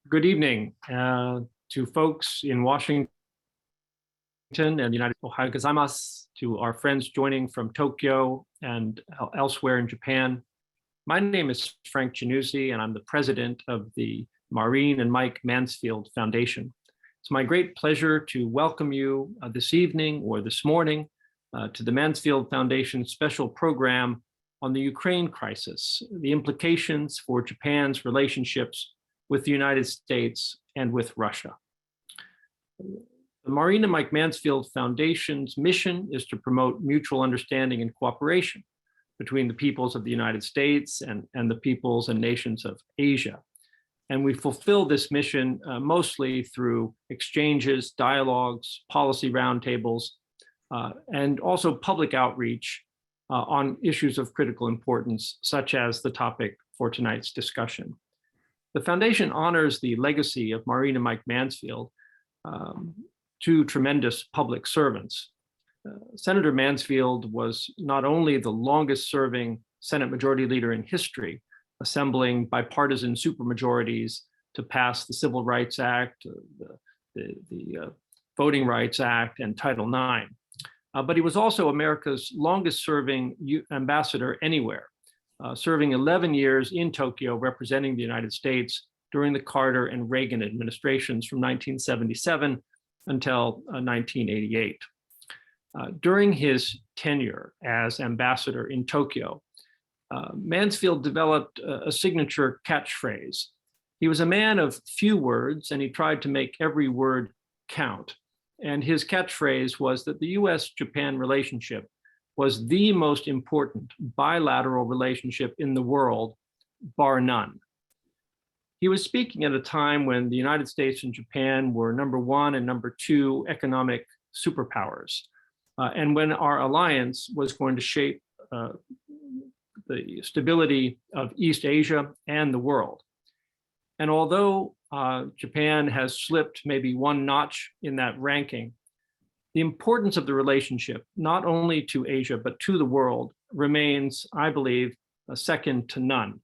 Good evening to folks in Washington and the United States, Ohayou gozaimasu, to our friends joining from Tokyo and elsewhere in Japan. My name is Frank Januzzi, and I'm the president of the Maureen and Mike Mansfield Foundation. It's my great pleasure to welcome you this evening or this morning to the Mansfield Foundation special program on the Ukraine crisis, the implications for Japan's relationships with the United States and with Russia. The Maureen and Mike Mansfield Foundation's mission is to promote mutual understanding and cooperation between the peoples of the United States and the peoples and nations of Asia. And we fulfill this mission mostly through exchanges, dialogues, policy roundtables, and also public outreach on issues of critical importance, such as the topic for tonight's discussion. The foundation honors the legacy of Maureen and Mike Mansfield, two tremendous public servants. Senator Mansfield was not only the longest serving Senate Majority Leader in history, assembling bipartisan supermajorities to pass the Civil Rights Act, the Voting Rights Act, and Title IX. But he was also America's longest serving ambassador anywhere, serving 11 years in Tokyo representing the United States during the Carter and Reagan administrations from 1977 until 1988. During his tenure as ambassador in Tokyo, Mansfield developed a signature catchphrase. He was a man of few words, and he tried to make every word count. And his catchphrase was that the U.S. Japan relationship was the most important bilateral relationship in the world, bar none. He was speaking at a time when the United States and Japan were #1 and #2 economic superpowers, and when our alliance was going to shape the stability of East Asia and the world. And although Japan has slipped maybe one notch in that ranking, the importance of the relationship, not only to Asia, but to the world, remains, I believe, second to none.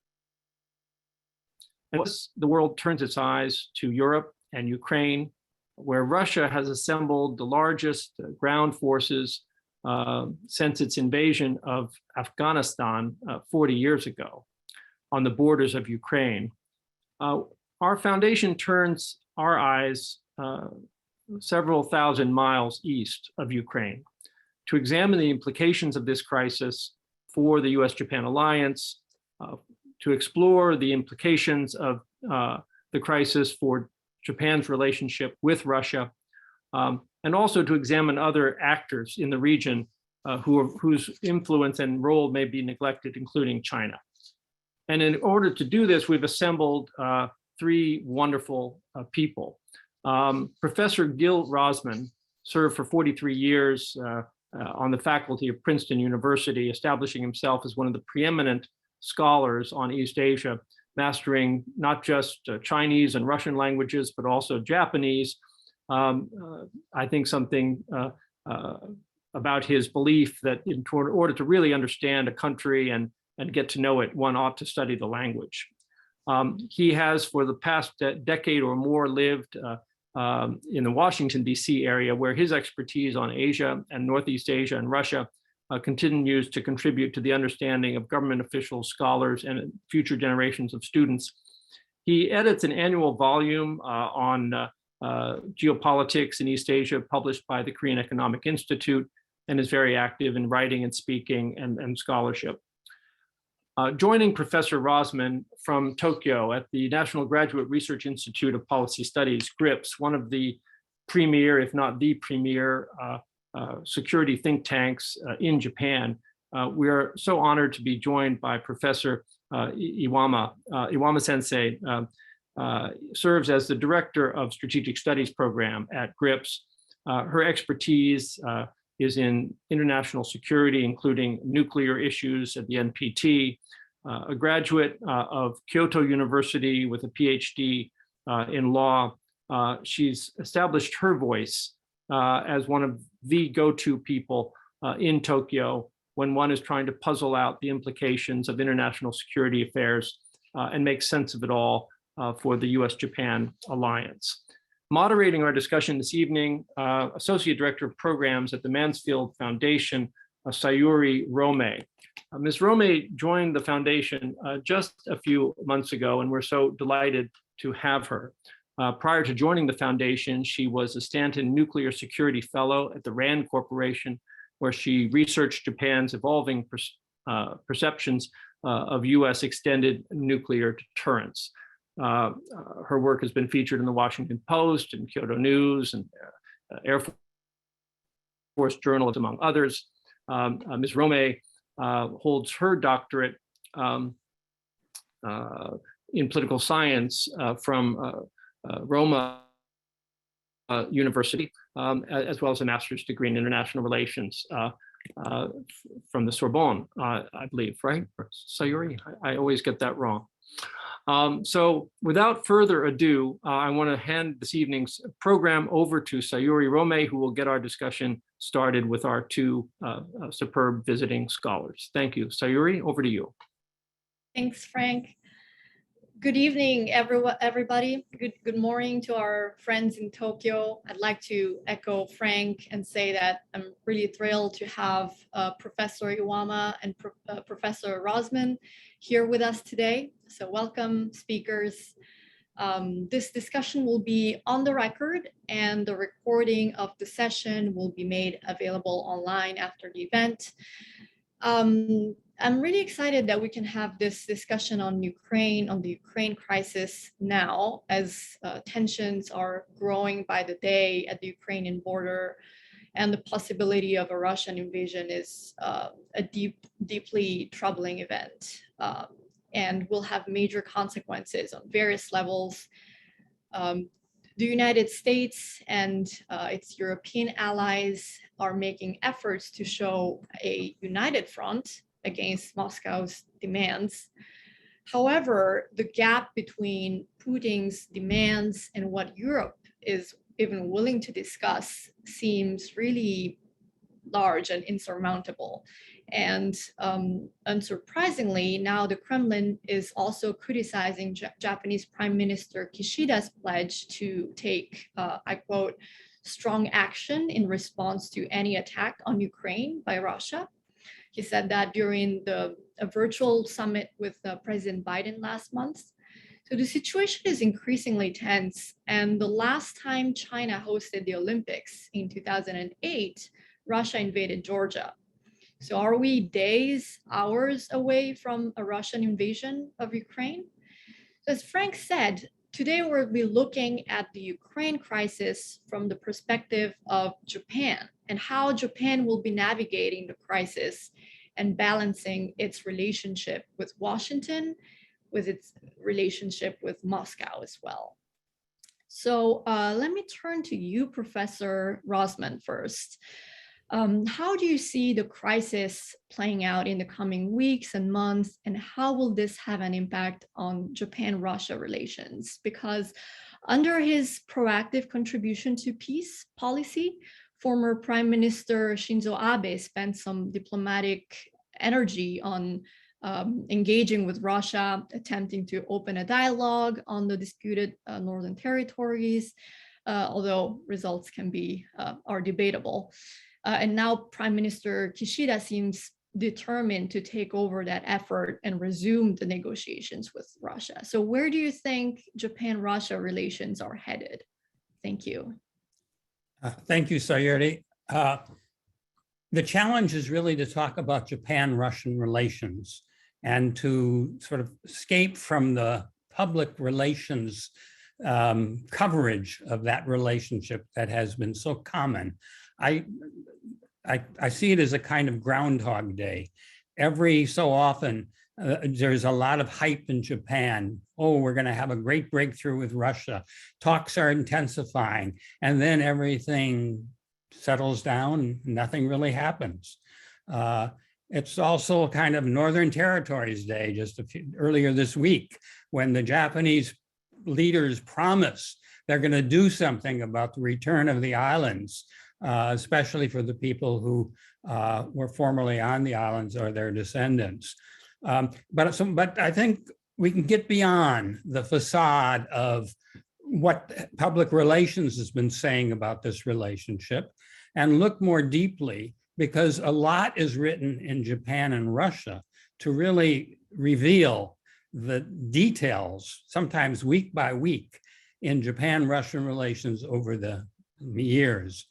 And as the world turns its eyes to Europe and Ukraine, where Russia has assembled the largest ground forces since its invasion of Afghanistan 40 years ago on the borders of Ukraine, our foundation turns our eyes several thousand miles east of Ukraine to examine the implications of this crisis for the U.S. Japan alliance, to explore the implications of the crisis for Japan's relationship with Russia, and also to examine other actors in the region whose influence and role may be neglected, including China. And in order to do this, we've assembled three wonderful people. Professor Gilbert Rozman served for 43 years on the faculty of Princeton University, establishing himself as one of the preeminent scholars on East Asia, mastering not just Chinese and Russian languages, but also Japanese. I think something about his belief that in order to really understand a country and get to know it, one ought to study the language. He has, for the past decade or more, lived in the Washington, D.C. area, where his expertise on Asia and Northeast Asia and Russia continues to contribute to the understanding of government officials, scholars, and future generations of students. He edits an annual volume on geopolitics in East Asia, published by the Korean Economic Institute, and is very active in writing and speaking and scholarship. Joining Professor Rozman from Tokyo at the National Graduate Research Institute of Policy Studies, GRIPS, one of the premier, if not the premier, security think tanks in Japan. We are so honored to be joined by Professor Iwama. Iwama Sensei serves as the Director of Strategic Studies Program at GRIPS. Her expertise is in international security, including nuclear issues at the NPT, a graduate of Kyoto University with a PhD in law. She's established her voice as one of the go-to people in Tokyo when one is trying to puzzle out the implications of international security affairs and make sense of it all for the U.S. Japan alliance. Moderating our discussion this evening, Associate Director of Programs at the Mansfield Foundation, Sayuri Rome. Ms. Rome joined the foundation just a few months ago, and we're so delighted to have her. Prior to joining the foundation, she was a Stanton Nuclear Security Fellow at the RAND Corporation, where she researched Japan's evolving perceptions of U.S. extended nuclear deterrence. Her work has been featured in the Washington Post and Kyoto News and Air Force Journal, among others. Ms. Rome holds her doctorate in political science from Roma University, as well as a master's degree in international relations from the Sorbonne, I believe, right? Sayuri, I always get that wrong. So without further ado, I want to hand this evening's program over to Sayuri Rome, who will get our discussion started with our two superb visiting scholars. Thank you. Sayuri, over to you. Thanks, Frank. Good evening, everybody. Good morning to our friends in Tokyo. I'd like to echo Frank and say that I'm really thrilled to have Professor Iwama and Professor Rozman here with us today. So welcome, speakers. This discussion will be on the record, and the recording of the session will be made available online after the event. I'm really excited that we can have this discussion on Ukraine, on the Ukraine crisis now, as tensions are growing by the day at the Ukrainian border, and the possibility of a Russian invasion is a deeply troubling event, and will have major consequences on various levels. The United States and its European allies are making efforts to show a united front against Moscow's demands. However, the gap between Putin's demands and what Europe is even willing to discuss seems really large and insurmountable. And unsurprisingly, now the Kremlin is also criticizing Japanese Prime Minister Kishida's pledge to take, I quote, strong action in response to any attack on Ukraine by Russia. He said that during a virtual summit with President Biden last month. So the situation is increasingly tense. And the last time China hosted the Olympics in 2008, Russia invaded Georgia. So are we days, hours away from a Russian invasion of Ukraine? As Frank said, today we'll be looking at the Ukraine crisis from the perspective of Japan and how Japan will be navigating the crisis and balancing its relationship with Washington, with its relationship with Moscow as well. So let me turn to you, Professor Rozman, first. How do you see the crisis playing out in the coming weeks and months, and how will this have an impact on Japan-Russia relations? Because under his proactive contribution to peace policy, former Prime Minister Shinzo Abe spent some diplomatic energy on engaging with Russia, attempting to open a dialogue on the disputed northern territories, although results are debatable. And now Prime Minister Kishida seems determined to take over that effort and resume the negotiations with Russia. So where do you think Japan-Russia relations are headed? Thank you. Thank you, Sayuri. The challenge is really to talk about Japan-Russian relations and to sort of escape from the public relations coverage of that relationship that has been so common. I see it as a kind of Groundhog Day. Every so often, there's a lot of hype in Japan. Oh, we're going to have a great breakthrough with Russia. Talks are intensifying, and then everything settles down. Nothing really happens. It's also kind of Northern Territories Day, just earlier this week, when the Japanese leaders promise they're going to do something about the return of the islands, especially for the people who were formerly on the islands or their descendants. But I think we can get beyond the facade of what public relations has been saying about this relationship and look more deeply, because a lot is written in Japan and Russia to really reveal the details, sometimes week by week, in Japan-Russian relations over the years.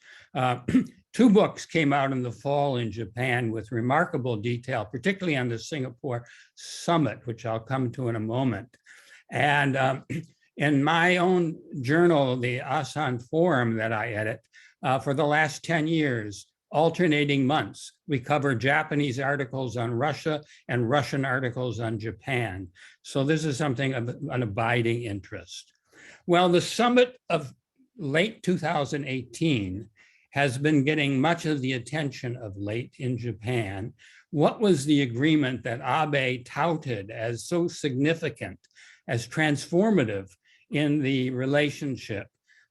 Two books came out in the fall in Japan with remarkable detail, particularly on the Singapore summit, which I'll come to in a moment. And in my own journal, the Asan Forum that I edit, for the last 10 years, alternating months, we cover Japanese articles on Russia and Russian articles on Japan. So this is something of an abiding interest. Well, the summit of late 2018 has been getting much of the attention of late in Japan. What was the agreement that Abe touted as so significant, as transformative in the relationship?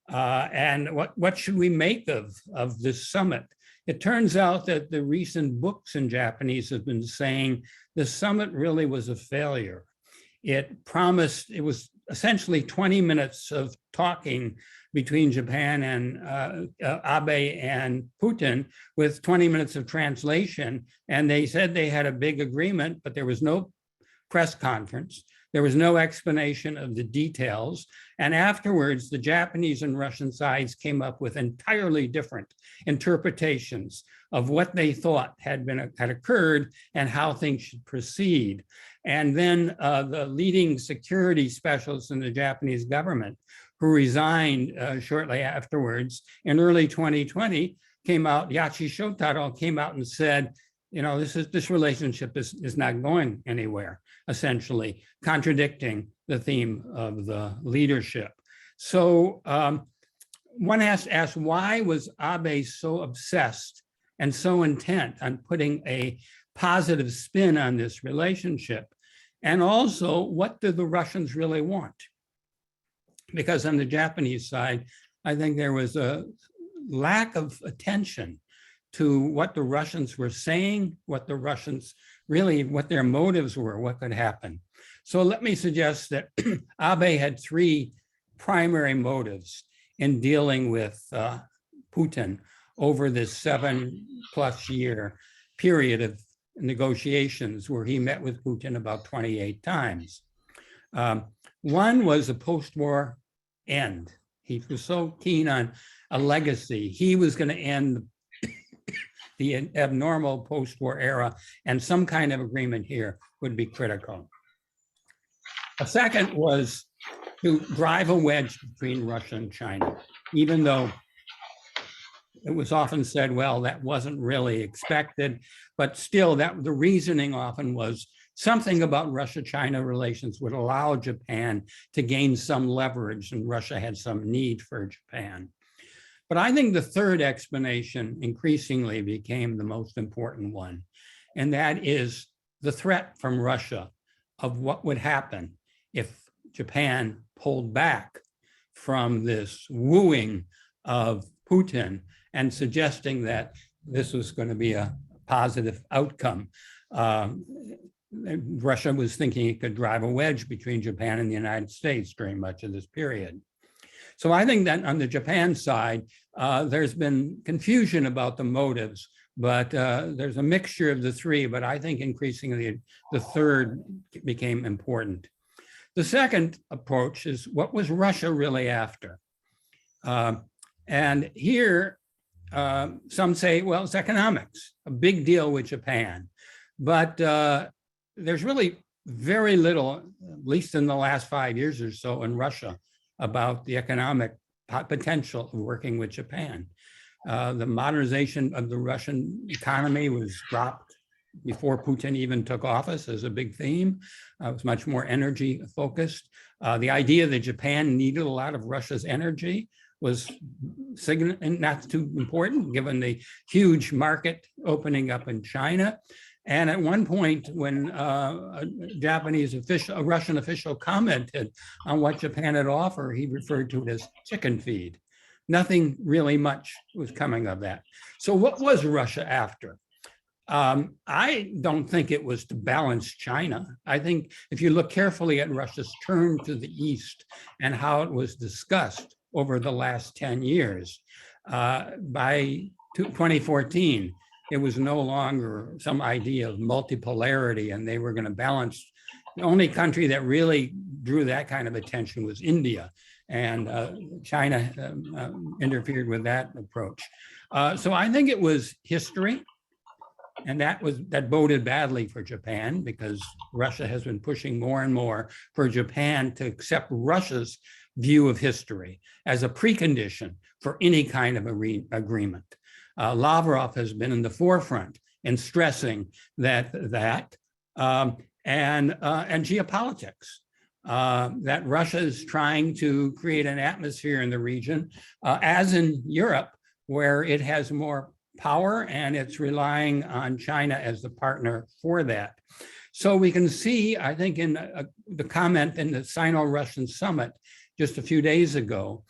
And what should we make of this summit? It turns out that the recent books in Japanese have been saying the summit really was a failure. It promised, it was essentially 20 minutes of talking between Japan and Abe and Putin with 20 minutes of translation. And they said they had a big agreement, but there was no press conference. There was no explanation of the details. And afterwards, the Japanese and Russian sides came up with entirely different interpretations of what they thought had occurred and how things should proceed. And then the leading security specialists in the Japanese government, who resigned shortly afterwards in early 2020, came out, Yachi Shotaro came out and said, you know, this relationship is not going anywhere, essentially contradicting the theme of the leadership. So one has to ask, why was Abe so obsessed and so intent on putting a positive spin on this relationship? And also, what do the Russians really want? Because on the Japanese side, I think there was a lack of attention to what the Russians were saying, what the Russians really, what their motives were, what could happen. So let me suggest that Abe had three primary motives in dealing with Putin over this 7+ year period of negotiations where he met with Putin about 28 times. One was a post-war end. He was so keen on a legacy. He was going to end the abnormal post-war era, and some kind of agreement here would be critical. A second was to drive a wedge between Russia and China, even though it was often said, well, that wasn't really expected, but still that the reasoning often was something about Russia-China relations would allow Japan to gain some leverage, and Russia had some need for Japan. But I think the third explanation increasingly became the most important one, and that is the threat from Russia of what would happen if Japan pulled back from this wooing of Putin and suggesting that this was going to be a positive outcome. Russia was thinking it could drive a wedge between Japan and the United States during much of this period. So I think that on the Japan side, there's been confusion about the motives, but there's a mixture of the three, but I think increasingly the third became important. The second approach is, what was Russia really after? And here, some say, well, it's economics, a big deal with Japan. But there's really very little, at least in the last 5 years or so in Russia, about the economic potential of working with Japan. The modernization of the Russian economy was dropped before Putin even took office as a big theme. It was much more energy focused. The idea that Japan needed a lot of Russia's energy was not too important given the huge market opening up in China. And at one point when a Russian official commented on what Japan had offered, he referred to it as chicken feed. Nothing really much was coming of that. So what was Russia after? I don't think it was to balance China. I think if you look carefully at Russia's turn to the East and how it was discussed over the last 10 years, by 2014, it was no longer some idea of multipolarity and they were going to balance. The only country that really drew that kind of attention was India, and China interfered with that approach. So I think it was history. And that boded badly for Japan, because Russia has been pushing more and more for Japan to accept Russia's view of history as a precondition for any kind of agreement. Lavrov has been in the forefront in stressing that and geopolitics. That Russia is trying to create an atmosphere in the region, as in Europe, where it has more power and it's relying on China as the partner for that. So we can see, I think, in the comment in the Sino-Russian summit just a few days ago,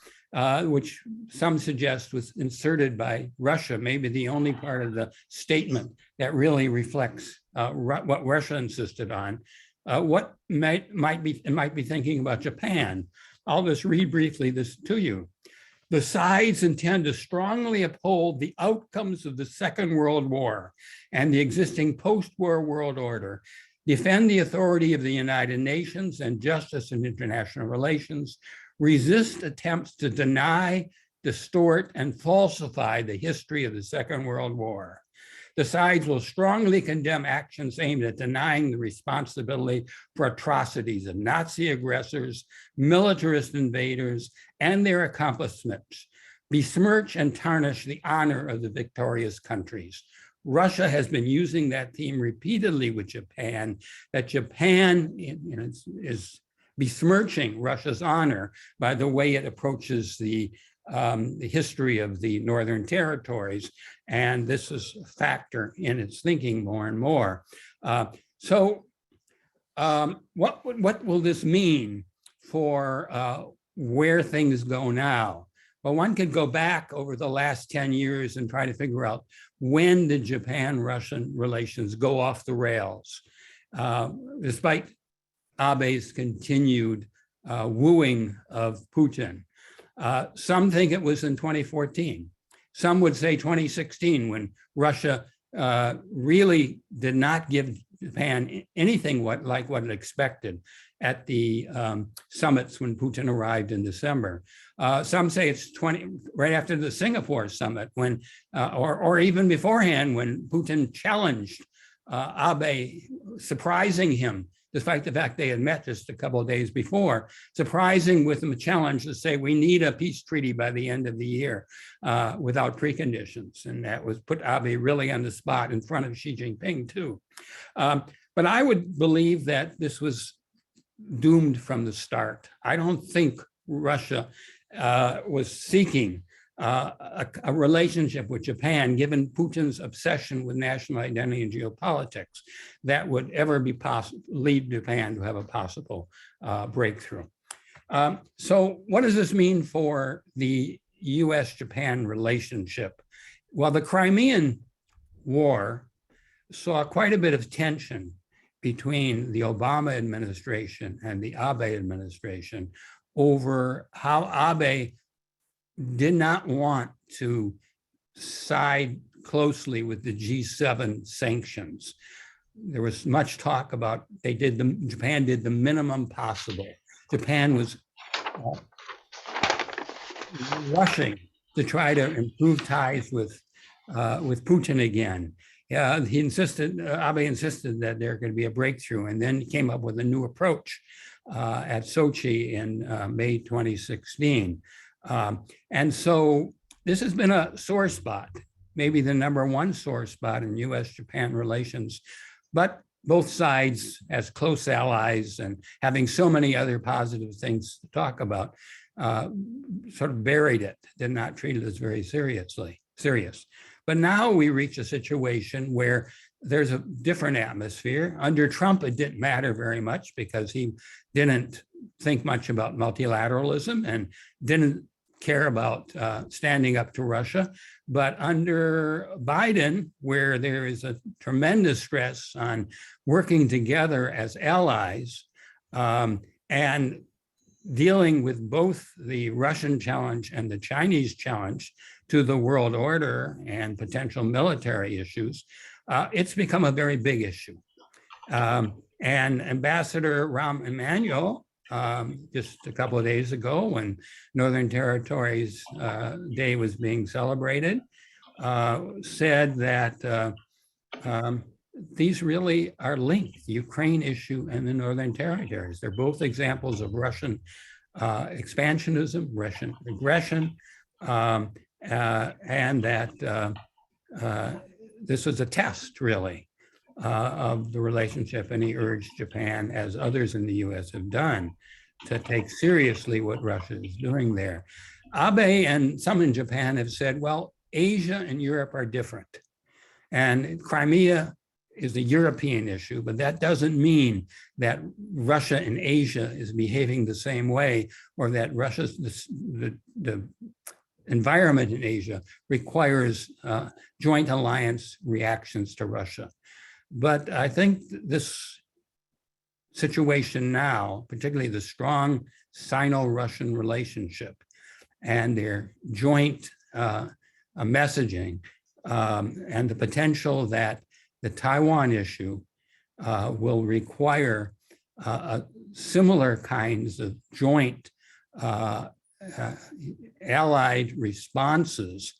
which some suggest was inserted by Russia, maybe the only part of the statement that really reflects what Russia insisted on. What might be thinking about Japan. I'll just read briefly this to you. The sides intend to strongly uphold the outcomes of the Second World War and the existing post-war world order, defend the authority of the United Nations and justice in international relations, resist attempts to deny, distort, and falsify the history of the Second World War. The sides will strongly condemn actions aimed at denying the responsibility for atrocities of Nazi aggressors, militarist invaders, and their accomplishments, besmirch and tarnish the honor of the victorious countries. Russia has been using that theme repeatedly with Japan, that Japan is besmirching Russia's honor by the way it approaches the history of the Northern Territories. And this is a factor in its thinking more and more. So what will this mean for where things go now? Well, one could go back over the last 10 years and try to figure out, when did Japan-Russian relations go off the rails? Despite Abe's continued wooing of Putin. Some think it was in 2014. Some would say 2016, when Russia really did not give Japan anything like what it expected at the summits when Putin arrived in December. Some say it's right after the Singapore summit, when, or even beforehand, when Putin challenged Abe, surprising him, despite the fact they had met just a couple of days before, surprising with them a challenge to say, we need a peace treaty by the end of the year without preconditions. And that was put Abe really on the spot in front of Xi Jinping too. But I would believe that this was doomed from the start. I don't think Russia was seeking a relationship with Japan, given Putin's obsession with national identity and geopolitics, that would ever be lead Japan to have a possible breakthrough. So what does this mean for the U.S. Japan relationship? Well, the Crimean War saw quite a bit of tension between the Obama administration and the Abe administration over how Abe did not want to side closely with the G7 sanctions. There was much talk about Japan did the minimum possible. Japan was rushing to try to improve ties with Putin again. Abe insisted that there could be a breakthrough, and then he came up with a new approach at Sochi in May 2016. And so this has been a sore spot, maybe the #1 sore spot in U.S.-Japan relations, but both sides, as close allies and having so many other positive things to talk about, sort of buried it, did not treat it as very serious. But now we reach a situation where there's a different atmosphere. Under Trump, it didn't matter very much because he didn't think much about multilateralism and didn't care about standing up to Russia. But under Biden, where there is a tremendous stress on working together as allies and dealing with both the Russian challenge and the Chinese challenge to the world order and potential military issues, it's become a very big issue. And Ambassador Rahm Emanuel, just a couple of days ago when Northern Territories Day was being celebrated, said that these really are linked, the Ukraine issue and the Northern Territories. They're both examples of Russian expansionism, Russian aggression, and that this was a test, really, of the relationship, and he urged Japan, as others in the US have done, to take seriously what Russia is doing there. Abe and some in Japan have said, well, Asia and Europe are different. And Crimea is a European issue, but that doesn't mean that Russia and Asia is behaving the same way, or that Russia's the environment in Asia requires joint alliance reactions to Russia. But I think this situation now, particularly the strong Sino-Russian relationship and their joint messaging and the potential that the Taiwan issue will require similar kinds of joint allied responses,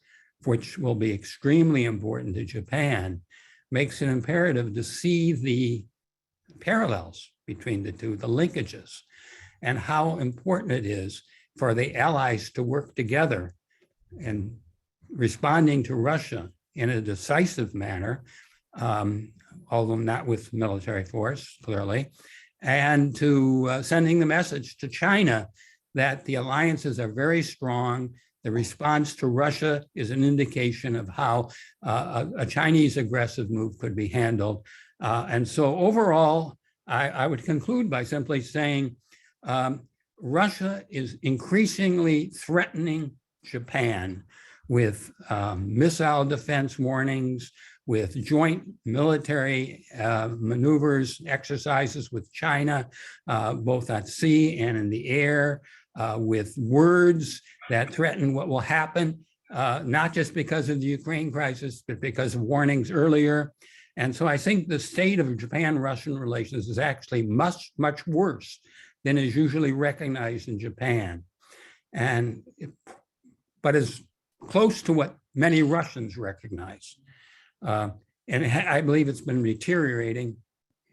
which will be extremely important to Japan, makes it imperative to see the parallels between the two, the linkages, and how important it is for the allies to work together in responding to Russia in a decisive manner, although not with military force, clearly, and to sending the message to China that the alliances are very strong. The response to Russia is an indication of how a Chinese aggressive move could be handled. And so overall, I would conclude by simply saying Russia is increasingly threatening Japan with missile defense warnings, with joint military maneuvers, exercises with China, both at sea and in the air, with words that threaten what will happen, not just because of the Ukraine crisis, but because of warnings earlier. And so I think the state of Japan-Russian relations is actually much, much worse than is usually recognized in Japan. But is close to what many Russians recognize. And I believe it's been deteriorating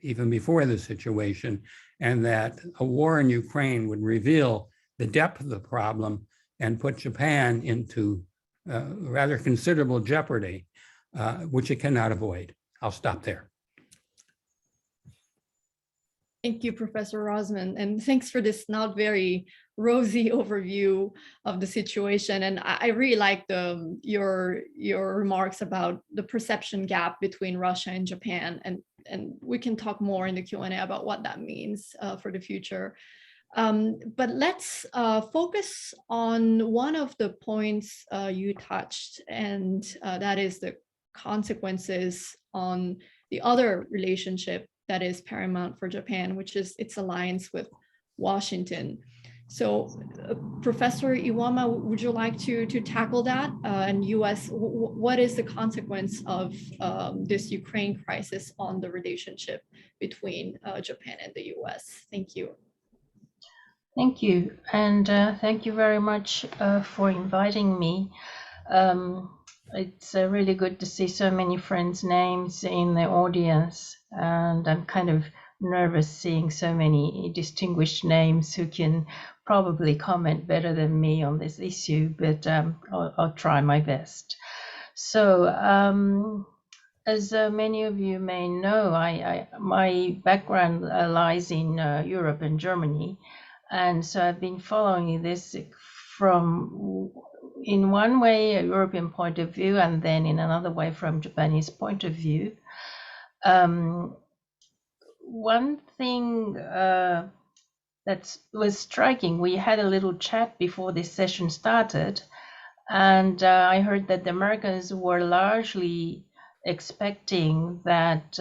even before this situation, and that a war in Ukraine would reveal the depth of the problem and put Japan into rather considerable jeopardy, which it cannot avoid. I'll stop there. Thank you, Professor Rozman, and thanks for this not very rosy overview of the situation. And I really like your remarks about the perception gap between Russia and Japan, and we can talk more in the Q&A about what that means for the future. But let's focus on one of the points you touched, and that is the consequences on the other relationship that is paramount for Japan, which is its alliance with Washington. So Professor Iwama, would you like to tackle that? And US, what is the consequence of this Ukraine crisis on the relationship between Japan and the US? Thank you. Thank you. And thank you very much for inviting me. It's really good to see so many friends' names in the audience, and I'm kind of nervous seeing so many distinguished names who can probably comment better than me on this issue, but I'll try my best. So as many of you may know, my background lies in Europe and Germany, and so I've been following this from, in one way, a European point of view, and then in another way from Japanese point of view. One thing that that was striking. We had a little chat before this session started, and I heard that the Americans were largely expecting that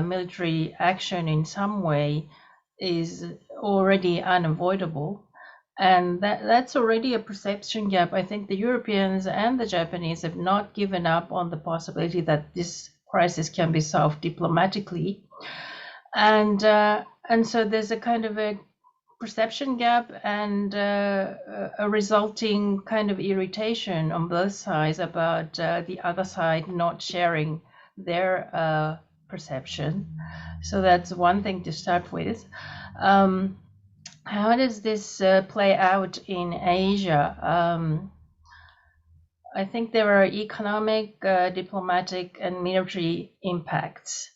military action in some way is already unavoidable. And that's already a perception gap. I think the Europeans and the Japanese have not given up on the possibility that this crisis can be solved diplomatically. And so there's a kind of a perception gap and a resulting kind of irritation on both sides about the other side not sharing their perception. So that's one thing to start with. How does this play out in Asia? I think there are economic, diplomatic, and military impacts.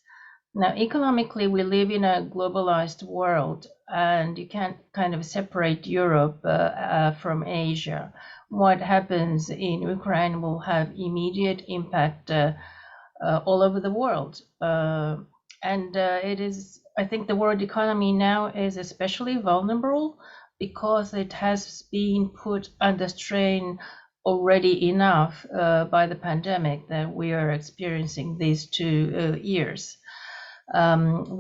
Now, economically, we live in a globalized world, and you can't kind of separate Europe from Asia. What happens in Ukraine will have immediate impact all over the world. I think the world economy now is especially vulnerable because it has been put under strain already enough by the pandemic that we are experiencing these 2 years.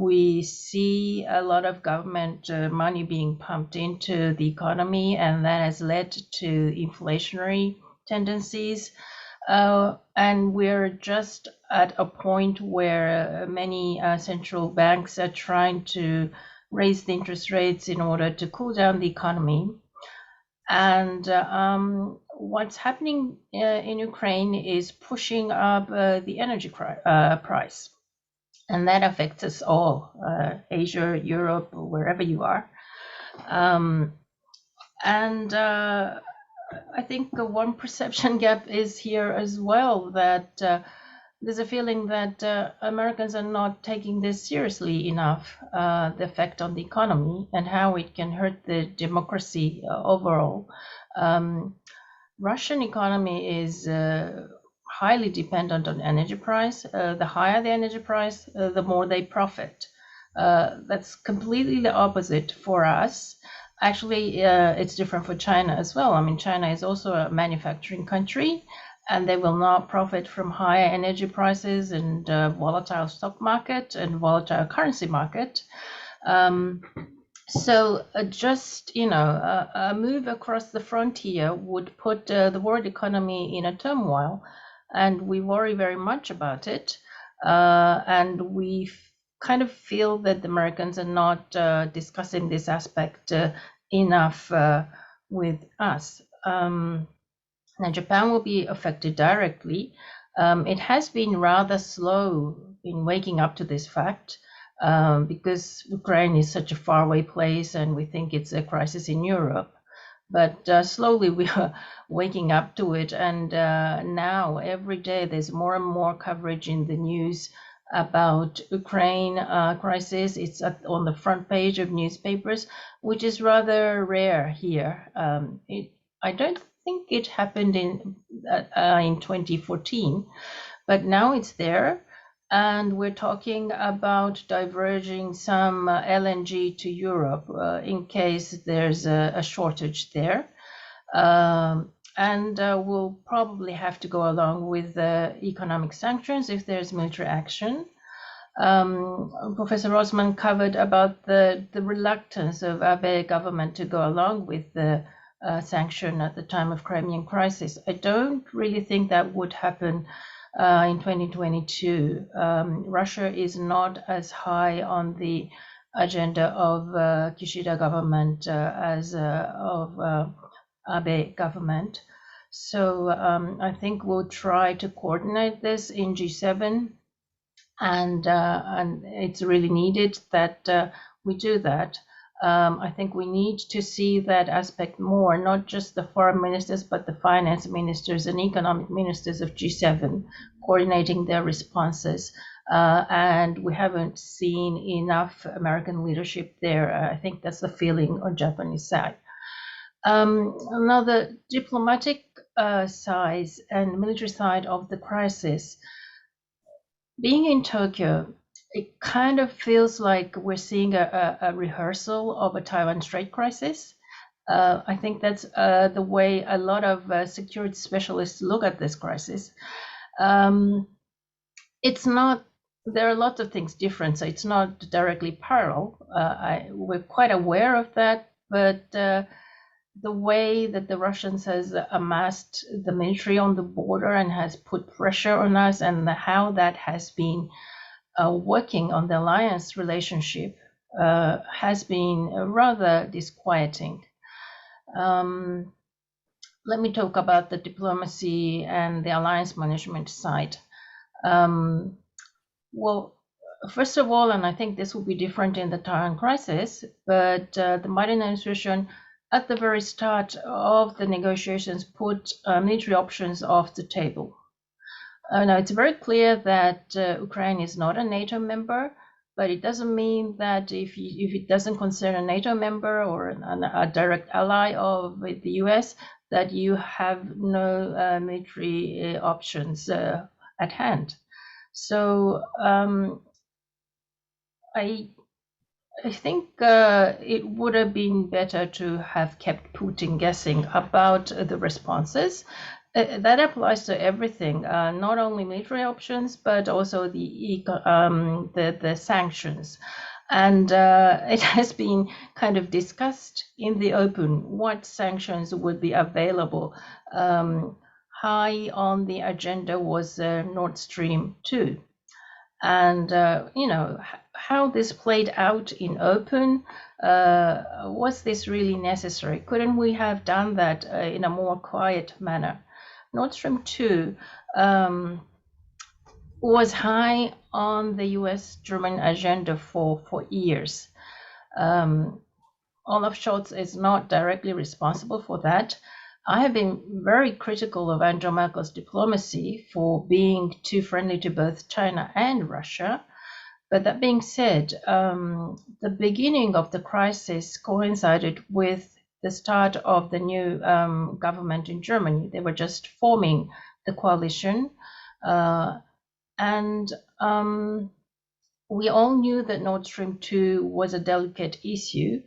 We see a lot of government money being pumped into the economy, and that has led to inflationary tendencies. And we're just at a point where many central banks are trying to raise the interest rates in order to cool down the economy. And what's happening in Ukraine is pushing up the energy price. And that affects us all, Asia, Europe, wherever you are. I think one perception gap is here as well, that there's a feeling that Americans are not taking this seriously enough, the effect on the economy and how it can hurt the democracy overall. Russian economy is highly dependent on energy price. The higher the energy price, the more they profit. That's completely the opposite for us. Actually, it's different for China as well. I mean, China is also a manufacturing country, and they will not profit from higher energy prices and volatile stock market and volatile currency market. So just, a move across the frontier would put the world economy in a turmoil, and we worry very much about it. And we kind of feel that the Americans are not discussing this aspect enough with us. Now, Japan will be affected directly. It has been rather slow in waking up to this fact because Ukraine is such a faraway place and we think it's a crisis in Europe. But slowly we are waking up to it. And now every day there's more and more coverage in the news about Ukraine crisis. It's on the front page of newspapers, which is rather rare here. I don't think it happened in 2014, but now it's there. And we're talking about diverging some LNG to Europe in case there's a shortage there. And we'll probably have to go along with the economic sanctions if there's military action. Professor Rozman covered about the reluctance of Abe government to go along with the sanction at the time of Crimean crisis. I don't really think that would happen in 2022. Russia is not as high on the agenda of Kishida government as of Abe government. So I think we'll try to coordinate this in G7, and it's really needed that we do that. I think we need to see that aspect more, not just the foreign ministers, but the finance ministers and economic ministers of G7 coordinating their responses. And we haven't seen enough American leadership there. I think that's the feeling on Japanese side. Now, the diplomatic side and military side of the crisis. Being in Tokyo, it kind of feels like we're seeing a rehearsal of a Taiwan Strait crisis. I think that's the way a lot of security specialists look at this crisis. It's not, there are lots of things different, so it's not directly parallel. We're quite aware of that, but the way that the Russians has amassed the military on the border and has put pressure on us, and how that has been working on the alliance relationship has been rather disquieting. Let me talk about the diplomacy and the alliance management side. Well, first of all, and I think this will be different in the Taiwan crisis, but the Biden administration at the very start of the negotiations put military options off the table. Now it's very clear that Ukraine is not a NATO member, but it doesn't mean that if it doesn't consider a NATO member or a direct ally of the US, that you have no military options at hand. So I think it would have been better to have kept Putin guessing about the responses. That applies to everything, not only military options, but also the sanctions. And it has been kind of discussed in the open what sanctions would be available. High on the agenda was Nord Stream 2. And, you know, how this played out in open, was this really necessary? Couldn't we have done that in a more quiet manner? Nord Stream 2 was high on the US-German agenda for years. Olaf Scholz is not directly responsible for that. I have been very critical of Angela Merkel's diplomacy for being too friendly to both China and Russia. But that being said, the beginning of the crisis coincided with the start of the new government in Germany. They were just forming the coalition. And we all knew that Nord Stream 2 was a delicate issue.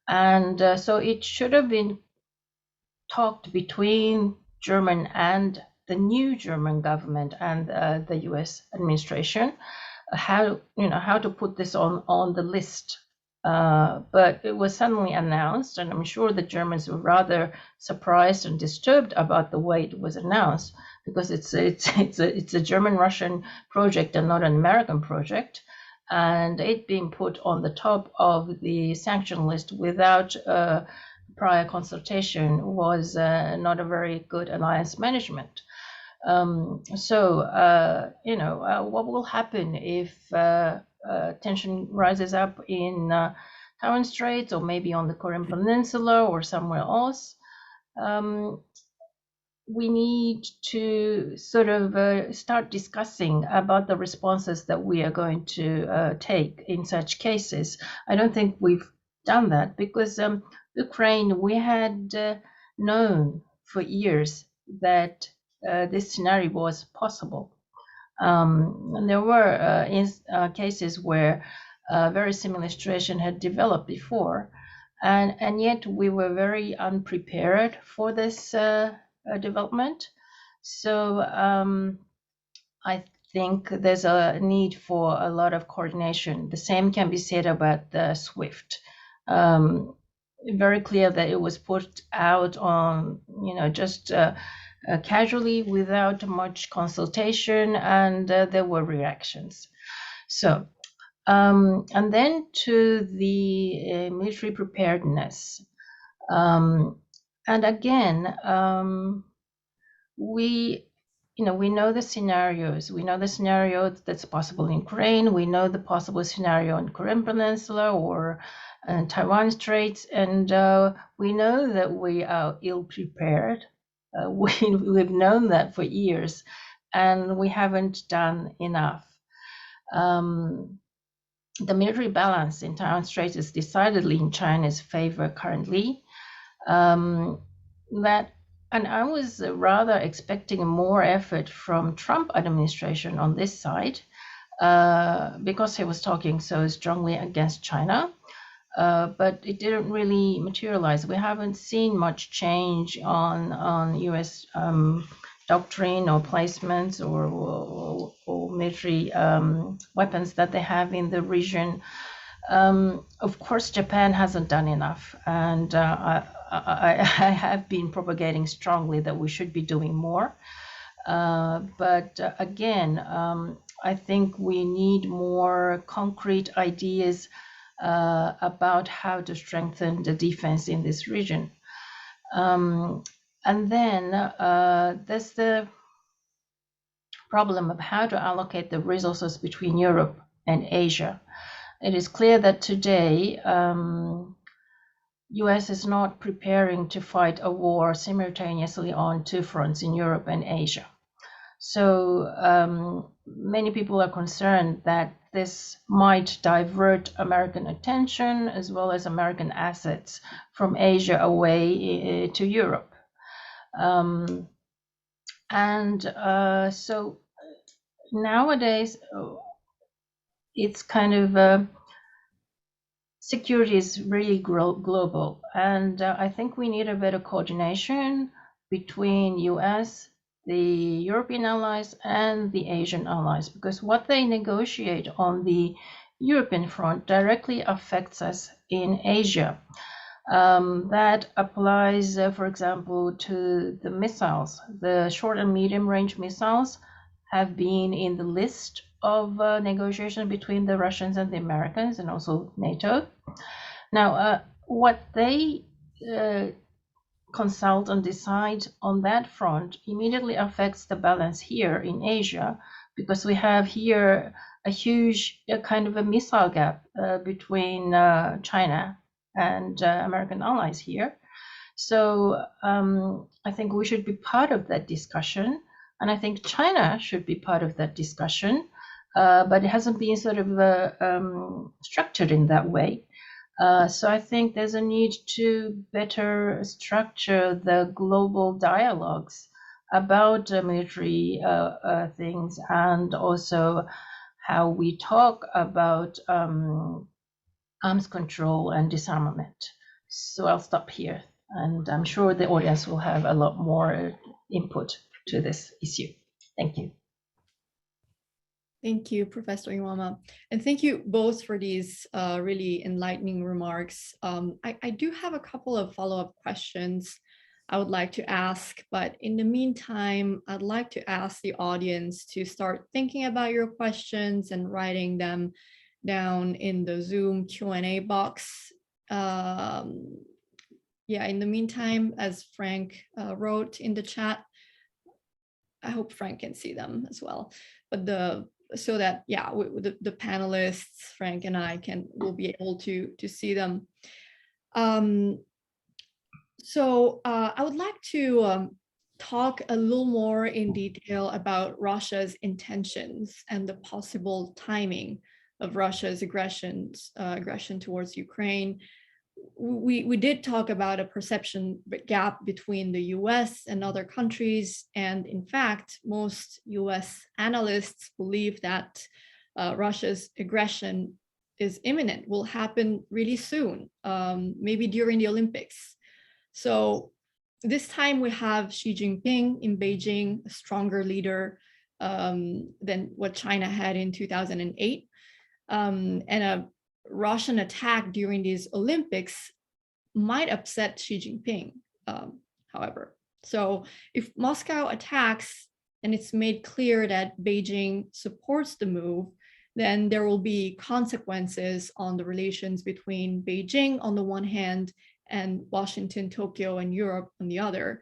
And so it should have been talked between German and the new German government and the US administration, how to put this on the list. But it was suddenly announced, and I'm sure the Germans were rather surprised and disturbed about the way it was announced, because it's a German-Russian project and not an American project, and it being put on the top of the sanction list without prior consultation was not a very good alliance management. What will happen if tension rises up in Taiwan Strait, or maybe on the Korean Peninsula or somewhere else? We need to sort of start discussing about the responses that we are going to take in such cases. I don't think we've done that, because Ukraine, we had known for years that this scenario was possible. And there were cases where a very similar situation had developed before, and yet we were very unprepared for this development. So I think there's a need for a lot of coordination. The same can be said about the SWIFT. Very clear that it was put out on, just casually without much consultation, and there were reactions. So, and then to the military preparedness. And again, we know the scenarios. We know the scenario that's possible in Ukraine. We know the possible scenario in Korean Peninsula or Taiwan Straits, and we know that we are ill-prepared. We've known that for years, and we haven't done enough. The military balance in Taiwan Strait is decidedly in China's favor currently. And I was rather expecting more effort from Trump administration on this side. because he was talking so strongly against China. But it didn't really materialize. We haven't seen much change on U.S. Doctrine or placements or military weapons that they have in the region. Of course, Japan hasn't done enough, and I have been propagating strongly that we should be doing more. But again, I think we need more concrete ideas about how to strengthen the defense in this region. And then there's the problem of how to allocate the resources between Europe and Asia. It is clear that today US is not preparing to fight a war simultaneously on two fronts in Europe and Asia. So many people are concerned that this might divert American attention as well as American assets from Asia away to Europe. So nowadays, it's kind of security is really global, and I think we need a better coordination between US, the European allies, and the Asian allies, because what they negotiate on the European front directly affects us in Asia. That applies, for example, to the missiles. The short and medium range missiles have been in the list of negotiation between the Russians and the Americans, and also NATO. Now, what they consult and decide on that front immediately affects the balance here in Asia, because we have here a huge kind of a missile gap between China and American allies here. So I think we should be part of that discussion, and I think China should be part of that discussion, but it hasn't been sort of structured in that way. So I think there's a need to better structure the global dialogues about military things, and also how we talk about arms control and disarmament. So I'll stop here, and I'm sure the audience will have a lot more input to this issue. Thank you. Thank you, Professor Iwama. And thank you both for these really enlightening remarks. I do have a couple of follow-up questions I would like to ask, but in the meantime, I'd like to ask the audience to start thinking about your questions and writing them down in the Zoom Q&A box. Yeah, in the meantime, as Frank wrote in the chat, I hope Frank can see them as well. But so that, yeah, the panelists, Frank and I will be able to see them. So I would like to talk a little more in detail about Russia's intentions and the possible timing of Russia's aggression towards Ukraine. We did talk about a perception gap between the US and other countries. And in fact, most US analysts believe that Russia's aggression is imminent, will happen really soon, maybe during the Olympics. So this time we have Xi Jinping in Beijing, a stronger leader than what China had in 2008. And a Russian attack during these Olympics might upset Xi Jinping, however. So if Moscow attacks and it's made clear that Beijing supports the move, then there will be consequences on the relations between Beijing on the one hand and Washington, Tokyo, and Europe on the other.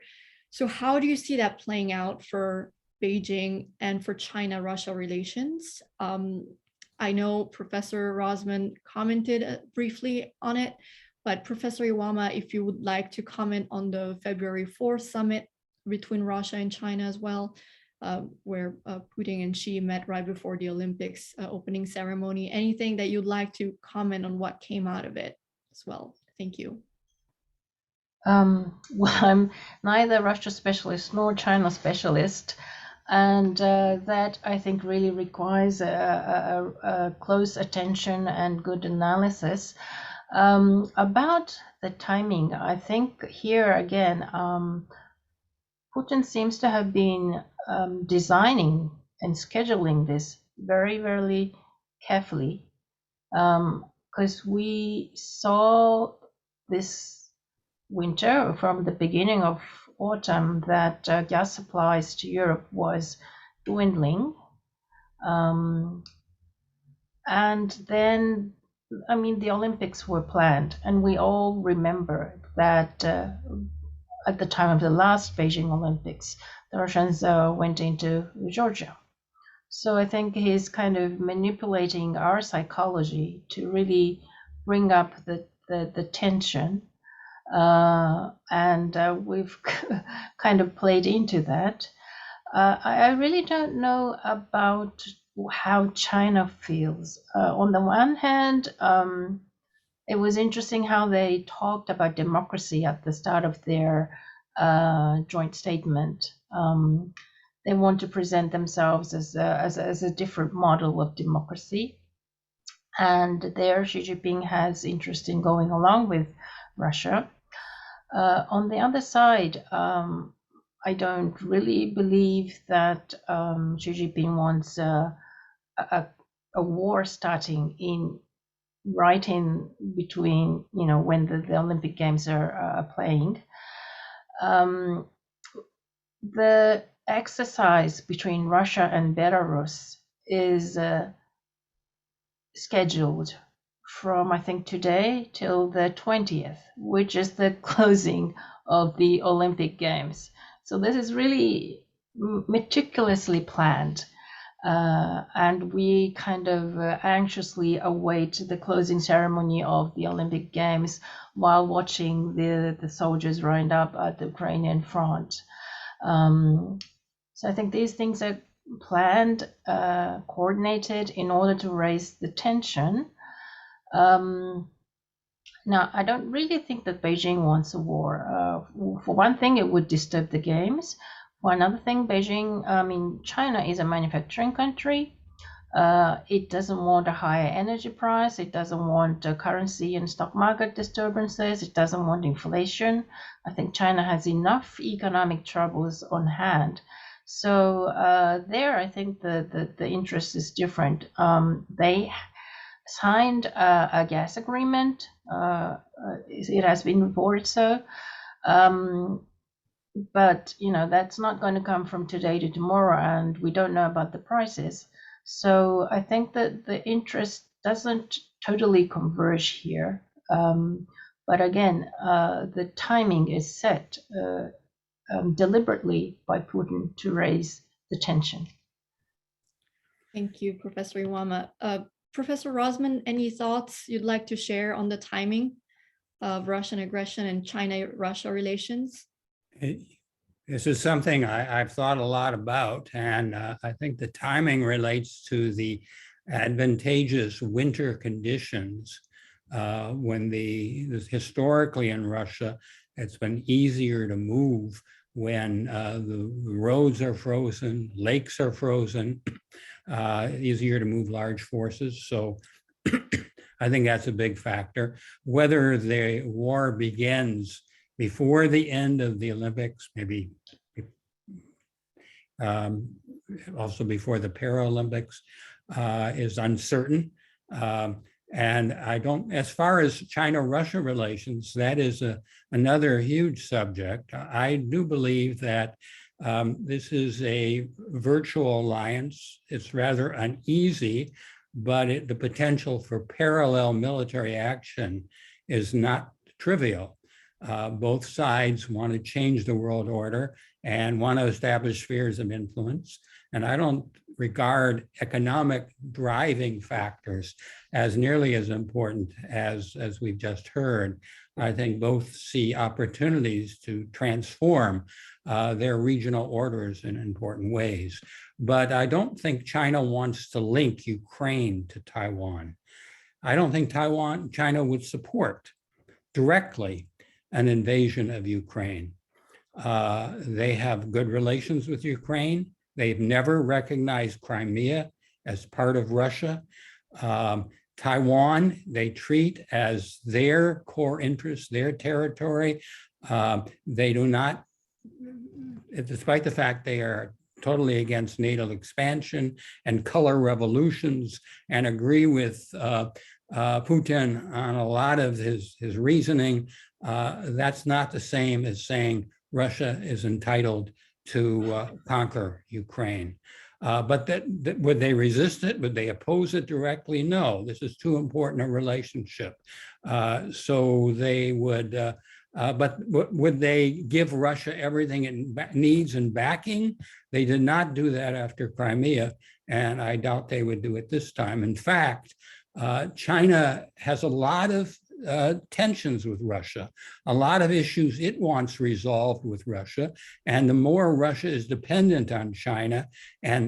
So how do you see that playing out for Beijing and for China-Russia relations? I know Professor Rozman commented briefly on it, but Professor Iwama, if you would like to comment on the February 4th summit between Russia and China as well, where Putin and Xi met right before the Olympics opening ceremony, anything that you'd like to comment on what came out of it as well? Thank you. Well, I'm neither Russia specialist nor China specialist. And that I think really requires a close attention and good analysis. About the timing, I think here again, Putin seems to have been designing and scheduling this very, very carefully, because we saw this winter from the beginning of autumn that gas supplies to Europe was dwindling. And then, I mean, the Olympics were planned, and we all remember that at the time of the last Beijing Olympics, the Russians went into Georgia. So I think he's kind of manipulating our psychology to really bring up the tension. And we've kind of played into that. I really don't know about how China feels. On the one hand, it was interesting how they talked about democracy at the start of their joint statement. They want to present themselves as a different model of democracy. And there Xi Jinping has interest in going along with Russia. On the other side, I don't really believe that Xi Jinping wants a war starting right in between, when the Olympic Games are playing. The exercise between Russia and Belarus is scheduled from, I think, today till the 20th, which is the closing of the Olympic Games. So this is really meticulously planned. And we kind of anxiously await the closing ceremony of the Olympic Games while watching the soldiers round up at the Ukrainian front. So I think these things are planned, coordinated in order to raise the tension. Now, I don't really think that Beijing wants a war. For one thing, it would disturb the games. For another thing, China is a manufacturing country. It doesn't want a higher energy price. It doesn't want currency and stock market disturbances. It doesn't want inflation. I think China has enough economic troubles on hand. So there, I think the interest is different. They signed a gas agreement. It has been reported so. But that's not going to come from today to tomorrow, and we don't know about the prices. So I think that the interest doesn't totally converge here. But again, the timing is set deliberately by Putin to raise the tension. Thank you, Professor Iwama. Professor Rozman, any thoughts you'd like to share on the timing of Russian aggression and China-Russia relations? This is something I've thought a lot about, and I think the timing relates to the advantageous winter conditions when historically in Russia, it's been easier to move when the roads are frozen, lakes are frozen, easier to move large forces. So I think that's a big factor. Whether the war begins before the end of the Olympics, maybe also before the Paralympics, is uncertain. And I don't, as far as China-Russia relations, that is another huge subject. I do believe that this is a virtual alliance. It's rather uneasy, but the potential for parallel military action is not trivial. Both sides want to change the world order and want to establish spheres of influence. And I don't regard economic driving factors as nearly as important as we've just heard. I think both see opportunities to transform their regional orders in important ways. But I don't think China wants to link Ukraine to Taiwan. I don't think China would support directly an invasion of Ukraine. They have good relations with Ukraine. They've never recognized Crimea as part of Russia. Taiwan, they treat as their core interest, their territory. They do not, despite the fact they are totally against NATO expansion and color revolutions and agree with Putin on a lot of his reasoning, that's not the same as saying Russia is entitled to conquer Ukraine. But would they resist it? Would they oppose it directly? No, this is too important a relationship. So they would, but would they give Russia everything it needs and backing? They did not do that after Crimea, and I doubt they would do it this time. In fact, China has a lot of tensions with Russia, a lot of issues it wants resolved with Russia. And the more Russia is dependent on China and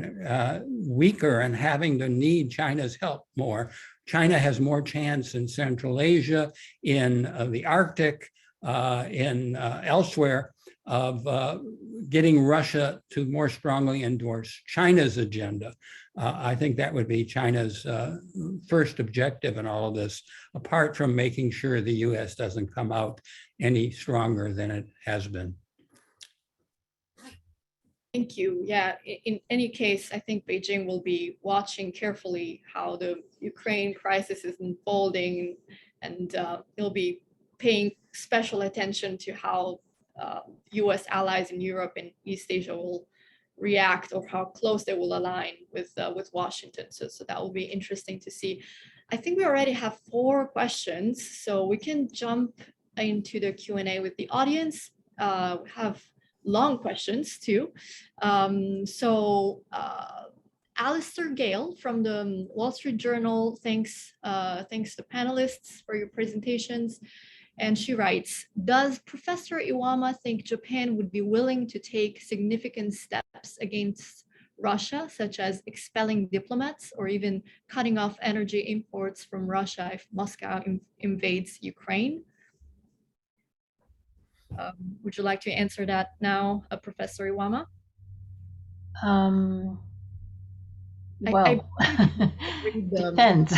weaker and having to need China's help more, China has more chance in Central Asia, in the Arctic, in elsewhere of getting Russia to more strongly endorse China's agenda. I think that would be China's first objective in all of this, apart from making sure the US doesn't come out any stronger than it has been. Thank you. Yeah, in any case, I think Beijing will be watching carefully how the Ukraine crisis is unfolding, and they'll be paying special attention to how US allies in Europe and East Asia will react, or how close they will align with Washington. So that will be interesting to see. I think we already have 4 questions, so we can jump into the Q&A with the audience. We have long questions too. Alistair Gale from the Wall Street Journal thanks the panelists for your presentations. And she writes, does Professor Iwama think Japan would be willing to take significant steps against Russia, such as expelling diplomats or even cutting off energy imports from Russia if Moscow invades Ukraine? Would you like to answer that now, Professor Iwama? Well, depends.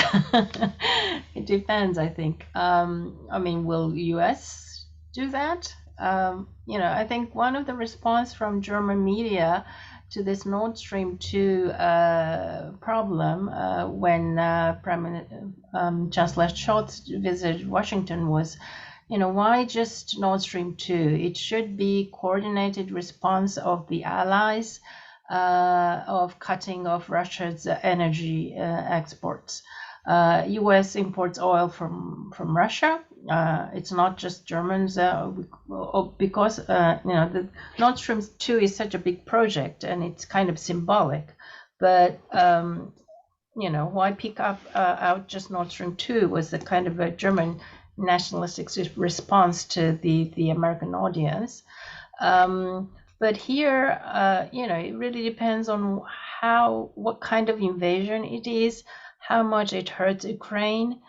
It depends, I think. I mean, will US do that? I think one of the response from German media to this Nord Stream 2 problem when Chancellor Scholz visited Washington was, why just Nord Stream 2? It should be coordinated response of the allies of cutting off Russia's energy exports. US imports oil from Russia. It's not just Germans, because the Nord Stream 2 is such a big project and it's kind of symbolic. But why pick up out just Nord Stream 2 was a kind of a German nationalistic response to the American audience. But here, it really depends on what kind of invasion it is, how much it hurts Ukraine,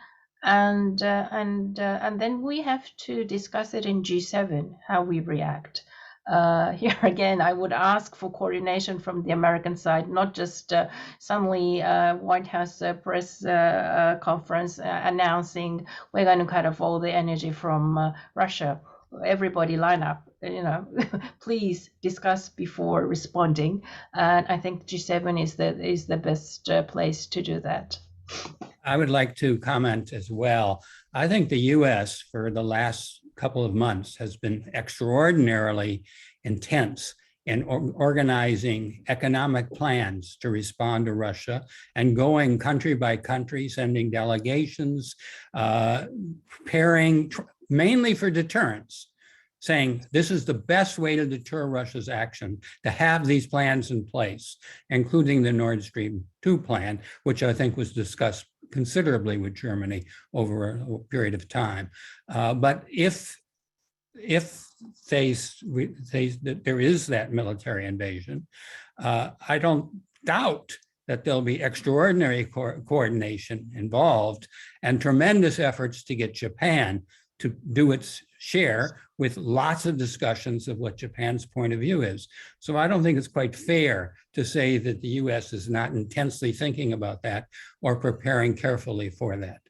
and then we have to discuss it in G7 how we react. Here again, I would ask for coordination from the American side, not just suddenly White House press conference announcing we're going to cut off all the energy from Russia. Everybody line up, please discuss before responding. And I think G7 is the best place to do that. I would like to comment as well. I think the US for the last couple of months has been extraordinarily intense in organizing economic plans to respond to Russia and going country by country, sending delegations, preparing mainly for deterrence, saying this is the best way to deter Russia's action, to have these plans in place, including the Nord Stream 2 plan, which I think was discussed considerably with Germany over a period of time. But if there is that military invasion, I don't doubt that there'll be extraordinary coordination involved and tremendous efforts to get Japan to do its share with lots of discussions of what Japan's point of view is. So I don't think it's quite fair to say that the US is not intensely thinking about that or preparing carefully for that.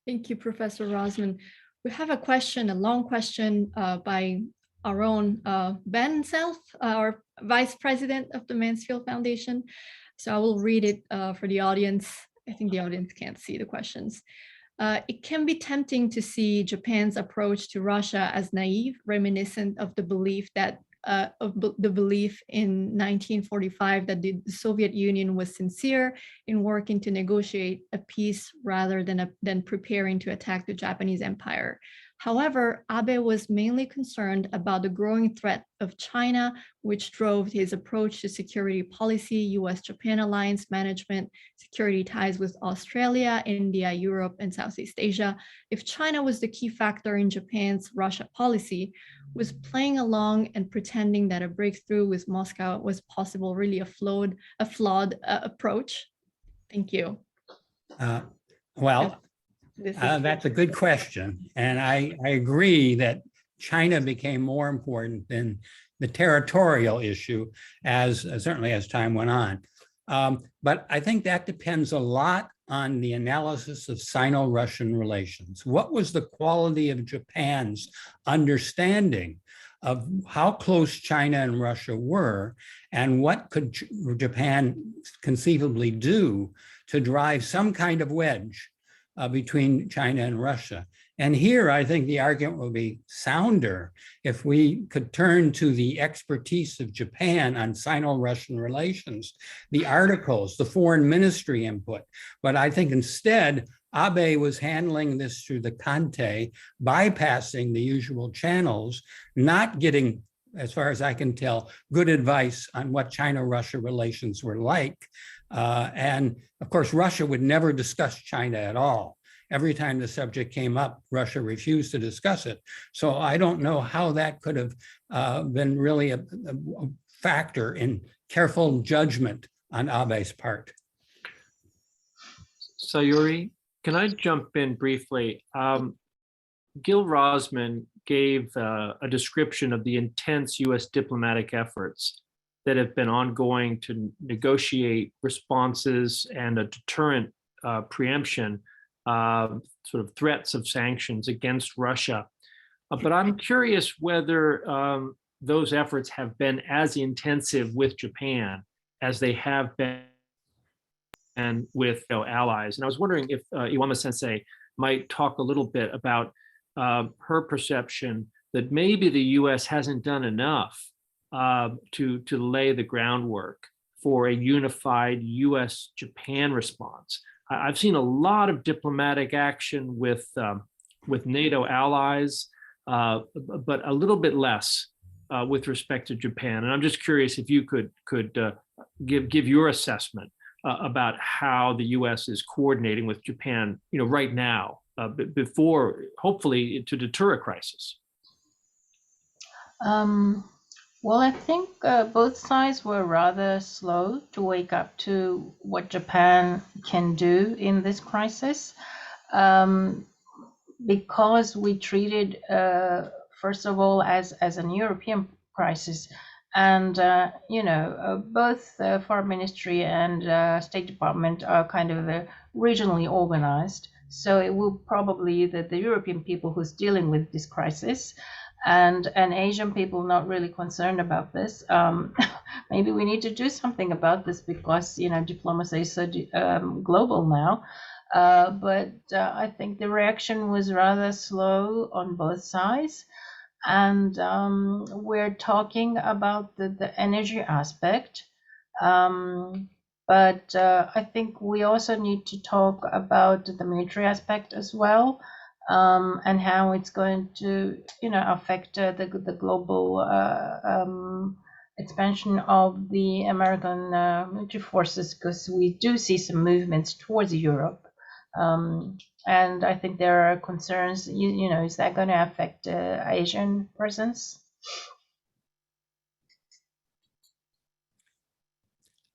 Thank you, Professor Rozman. We have a question, a long question by our own Ben Self, our Vice President of the Mansfield Foundation. So I will read it for the audience. I think the audience can't see the questions. It can be tempting to see Japan's approach to Russia as naive, reminiscent of the belief that in 1945 that the Soviet Union was sincere in working to negotiate a peace rather than preparing to attack the Japanese Empire. However, Abe was mainly concerned about the growing threat of China, which drove his approach to security policy, U.S. Japan alliance management, security ties with Australia, India, Europe, and Southeast Asia. If China was the key factor in Japan's Russia policy, was playing along and pretending that a breakthrough with Moscow was possible really a flawed approach? Thank you. That's a good question. And I agree that China became more important than the territorial issue certainly as time went on. But I think that depends a lot on the analysis of Sino-Russian relations. What was the quality of Japan's understanding of how close China and Russia were, and what could Japan conceivably do to drive some kind of wedge between China and Russia? And here, I think the argument will be sounder if we could turn to the expertise of Japan on Sino-Russian relations, the articles, the foreign ministry input. But I think instead, Abe was handling this through the Kante, bypassing the usual channels, not getting, as far as I can tell, good advice on what China-Russia relations were like. And of course, Russia would never discuss China at all. Every time the subject came up, Russia refused to discuss it. So I don't know how that could have been really a factor in careful judgment on Abe's part. Sayuri, can I jump in briefly? Gil Rozman gave a description of the intense US diplomatic efforts that have been ongoing to negotiate responses and a deterrent preemption, sort of threats of sanctions against Russia. But I'm curious whether those efforts have been as intensive with Japan as they have been with allies. And I was wondering if Iwama Sensei might talk a little bit about her perception that maybe the US hasn't done enough to lay the groundwork for a unified US-Japan response. I've seen a lot of diplomatic action with NATO allies, but a little bit less with respect to Japan. And I'm just curious if you could give your assessment about how the U.S. is coordinating with Japan, right now, before hopefully to deter a crisis. Well, I think both sides were rather slow to wake up to what Japan can do in this crisis, because we treated, first of all, as an European crisis. And, both the Foreign Ministry and State Department are kind of regionally organized. So it will probably the European people who's dealing with this crisis, and Asian people not really concerned about this. Maybe we need to do something about this because, diplomacy is so global now. But I think the reaction was rather slow on both sides. And we're talking about the energy aspect. But I think we also need to talk about the military aspect as well. And how it's going to, affect the global expansion of the American military forces, because we do see some movements towards Europe. And I think there are concerns, is that going to affect Asian presence?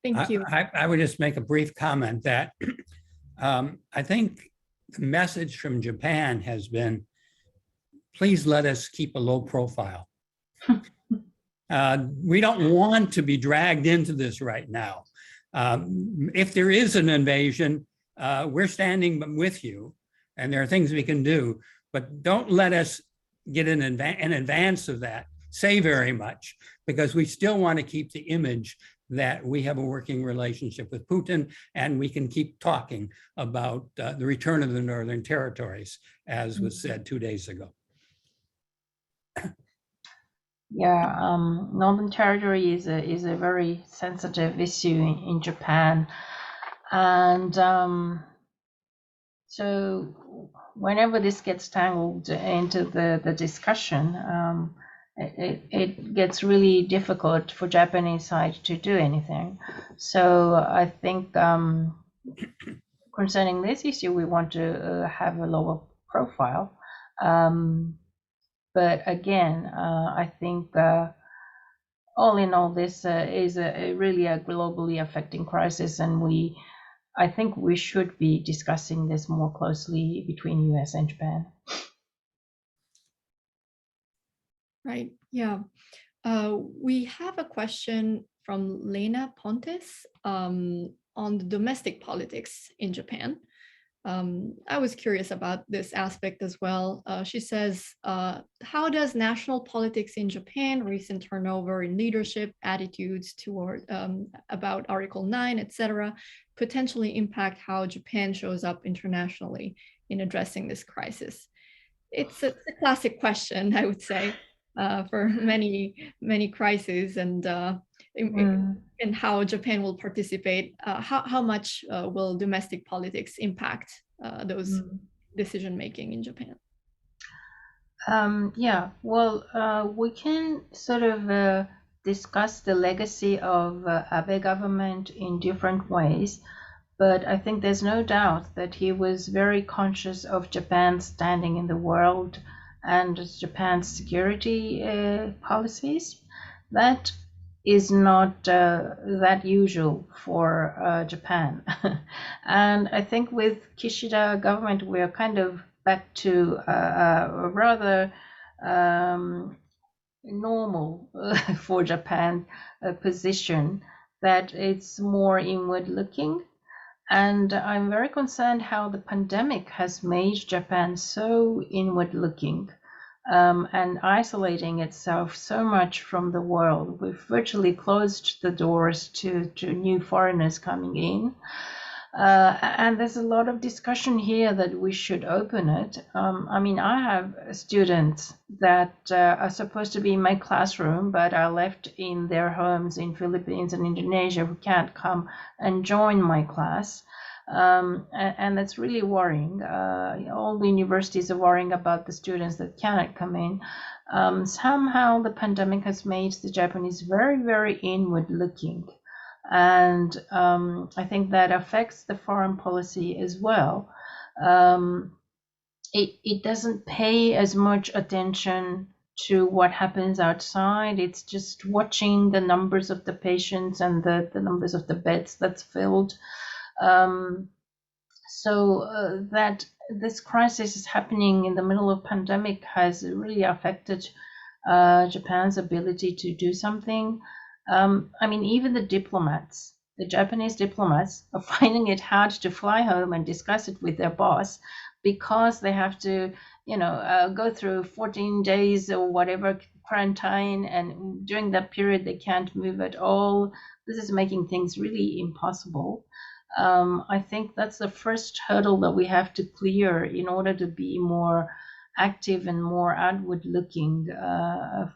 Thank you. I would just make a brief comment that I think the message from Japan has been, please let us keep a low profile. We don't want to be dragged into this right now. If there is an invasion, we're standing with you, and there are things we can do, but don't let us get in advance of that, say very much, because we still want to keep the image that we have a working relationship with Putin, and we can keep talking about the return of the Northern Territories, as was said 2 days ago. Yeah, Northern Territory is a very sensitive issue in Japan, and so whenever this gets tangled into the discussion, it gets really difficult for Japanese side to do anything. So I think concerning this issue, we want to have a lower profile. But again, I think all in all, this is really a globally affecting crisis, and I think we should be discussing this more closely between US and Japan. Right, yeah. We have a question from Lena Pontes on the domestic politics in Japan. I was curious about this aspect as well. She says, how does national politics in Japan, recent turnover in leadership, attitudes toward about Article 9, etc., potentially impact how Japan shows up internationally in addressing this crisis? It's a classic question, I would say, for many crises, and how Japan will participate. How much will domestic politics impact those decision making in Japan? Yeah, well, we can sort of discuss the legacy of Abe government in different ways, but I think there's no doubt that he was very conscious of Japan's standing in the world and Japan's security policies. That is not that usual for Japan. And I think with Kishida government, we are kind of back to a rather normal for Japan position, that it's more inward looking. And I'm very concerned how the pandemic has made Japan so inward looking and isolating itself so much from the world. We've virtually closed the doors to new foreigners coming in. And there's a lot of discussion here that we should open it. I mean, I have students that are supposed to be in my classroom, but are left in their homes in Philippines and Indonesia, who can't come and join my class. And that's really worrying. All the universities are worrying about the students that cannot come in. Somehow the pandemic has made the Japanese very, very inward looking. And I think that affects the foreign policy as well. It doesn't pay as much attention to what happens outside. It's just watching the numbers of the patients and the numbers of the beds that's filled. So that this crisis is happening in the middle of pandemic has really affected Japan's ability to do something. I mean, even the diplomats, the Japanese diplomats, are finding it hard to fly home and discuss it with their boss, because they have to, go through 14 days or whatever quarantine, and during that period they can't move at all. This is making things really impossible. I think that's the first hurdle that we have to clear in order to be more active and more outward looking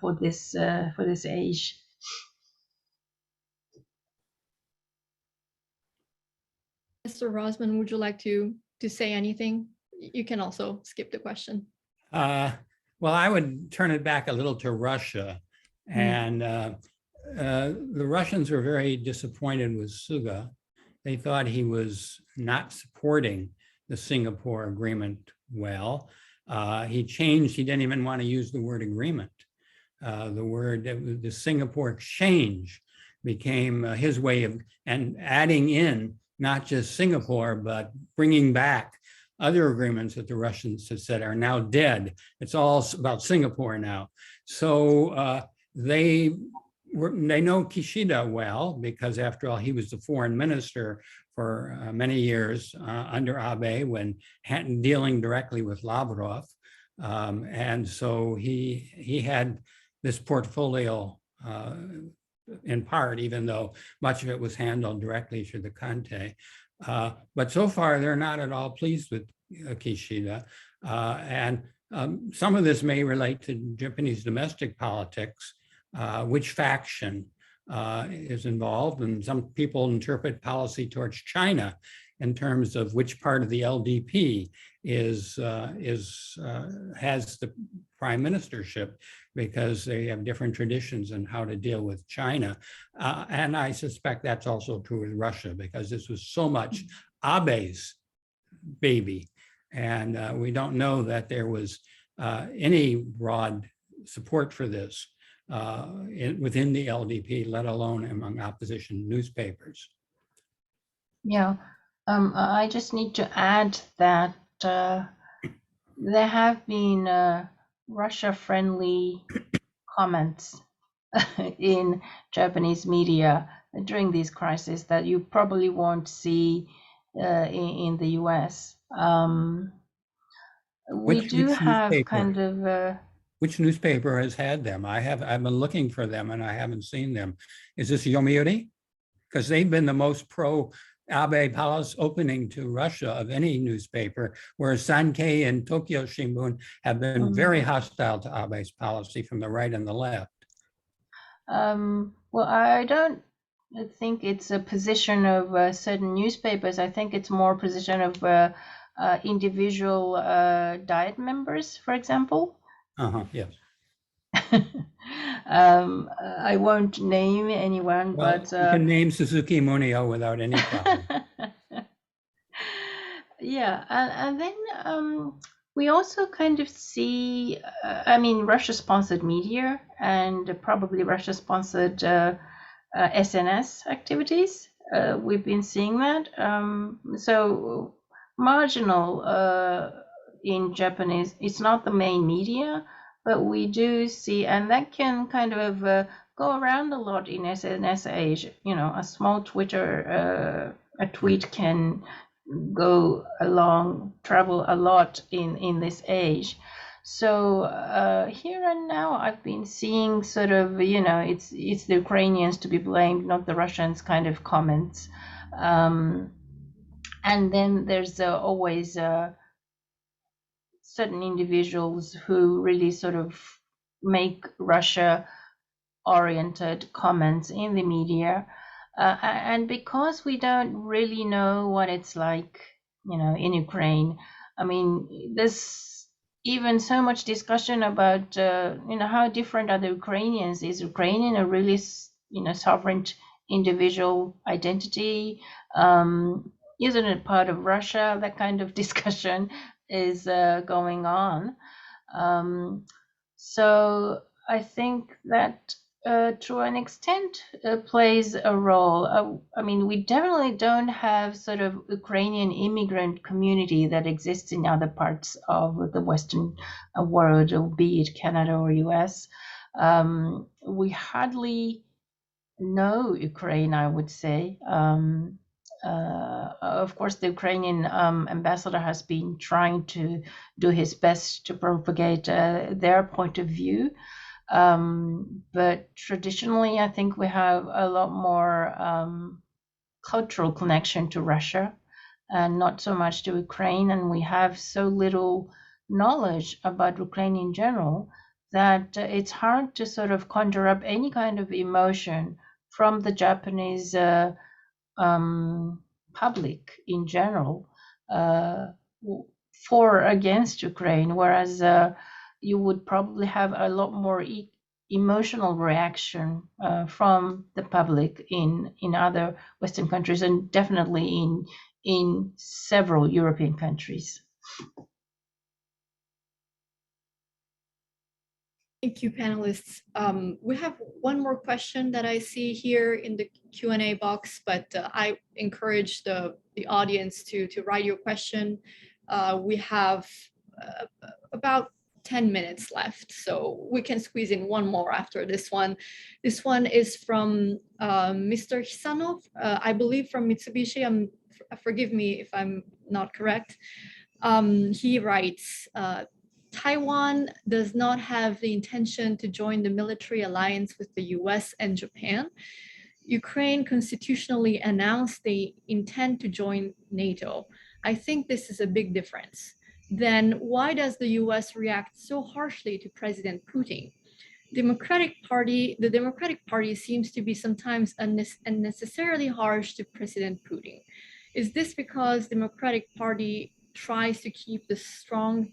for this age. Mr. Rozman, would you like to say anything? You can also skip the question. Well, I would turn it back a little to Russia. And the Russians were very disappointed with Suga. They thought he was not supporting the Singapore agreement well. He changed, he didn't even want to use the word agreement. The Singapore exchange became his way of, and adding in not just Singapore, but bringing back other agreements that the Russians had said are now dead. It's all about Singapore now. So they know Kishida well, because after all, he was the foreign minister for many years under Abe when dealing directly with Lavrov. And so he had this portfolio in part, even though much of it was handled directly through the Kante. But so far, they're not at all pleased with Kishida. And some of this may relate to Japanese domestic politics, which faction is involved. And some people interpret policy towards China in terms of which part of the LDP has the prime ministership, because they have different traditions in how to deal with China. And I suspect that's also true with Russia, because this was so much Abe's baby. And we don't know that there was any broad support for this within the LDP, let alone among opposition newspapers. Yeah, I just need to add that there have been Russia-friendly comments in Japanese media during these crises that you probably won't see in the US. We do have newspaper? kind of Which newspaper has had them? I've been looking for them and I haven't seen them. Is this Yomiuri? Because they've been the most pro Abe Palace opening to Russia of any newspaper, whereas Sankei and Tokyo Shimbun have been very hostile to Abe's policy from the right and the left. well, I don't think it's a position of certain newspapers. I think it's more a position of individual Diet members, for example. Yes. I won't name anyone, Well, but you can name Suzuki Munio without any problem. yeah, and then we also kind of see, I mean, Russia-sponsored media and probably Russia-sponsored SNS activities. We've been seeing that. So marginal in Japanese, it's not the main media, but we do see, and that can kind of go around a lot in SNS age. You know, a small Twitter, a tweet can travel a lot in this age. So here and now, I've been seeing sort of, you know, it's the Ukrainians to be blamed, not the Russians kind of comments. And then there's always certain individuals who really sort of make Russia-oriented comments in the media. And because we don't really know what it's like, you know, in Ukraine, I mean, there's even so much discussion about, you know, how different are the Ukrainians? Is Ukrainian a really, you know, sovereign individual identity? Isn't it part of Russia? That kind of discussion is going on. So I think that to an extent plays a role. I mean, we definitely don't have sort of Ukrainian immigrant community that exists in other parts of the Western world, be it Canada or US. We hardly know Ukraine, I would say. Of course, the Ukrainian ambassador has been trying to do his best to propagate their point of view. But traditionally, I think we have a lot more cultural connection to Russia and not so much to Ukraine. And we have so little knowledge about Ukraine in general that it's hard to sort of conjure up any kind of emotion from the Japanese public in general for or against Ukraine, whereas you would probably have a lot more emotional reaction from the public in other Western countries, and definitely in several European countries. Thank you, panelists. We have one more question that I see here in the Q&A box, but I encourage the audience to write your question We have about 10 minutes left, so we can squeeze in one more after this one. This one is from Mr. Hisanov, I believe from Mitsubishi. Forgive me if I'm not correct. He writes, Taiwan does not have the intention to join the military alliance with the US and Japan. Ukraine constitutionally announced they intend to join NATO. I think this is a big difference. Then why does the US react so harshly to President Putin? The Democratic Party seems to be sometimes unnecessarily harsh to President Putin. Is this because Democratic Party tries to keep the strong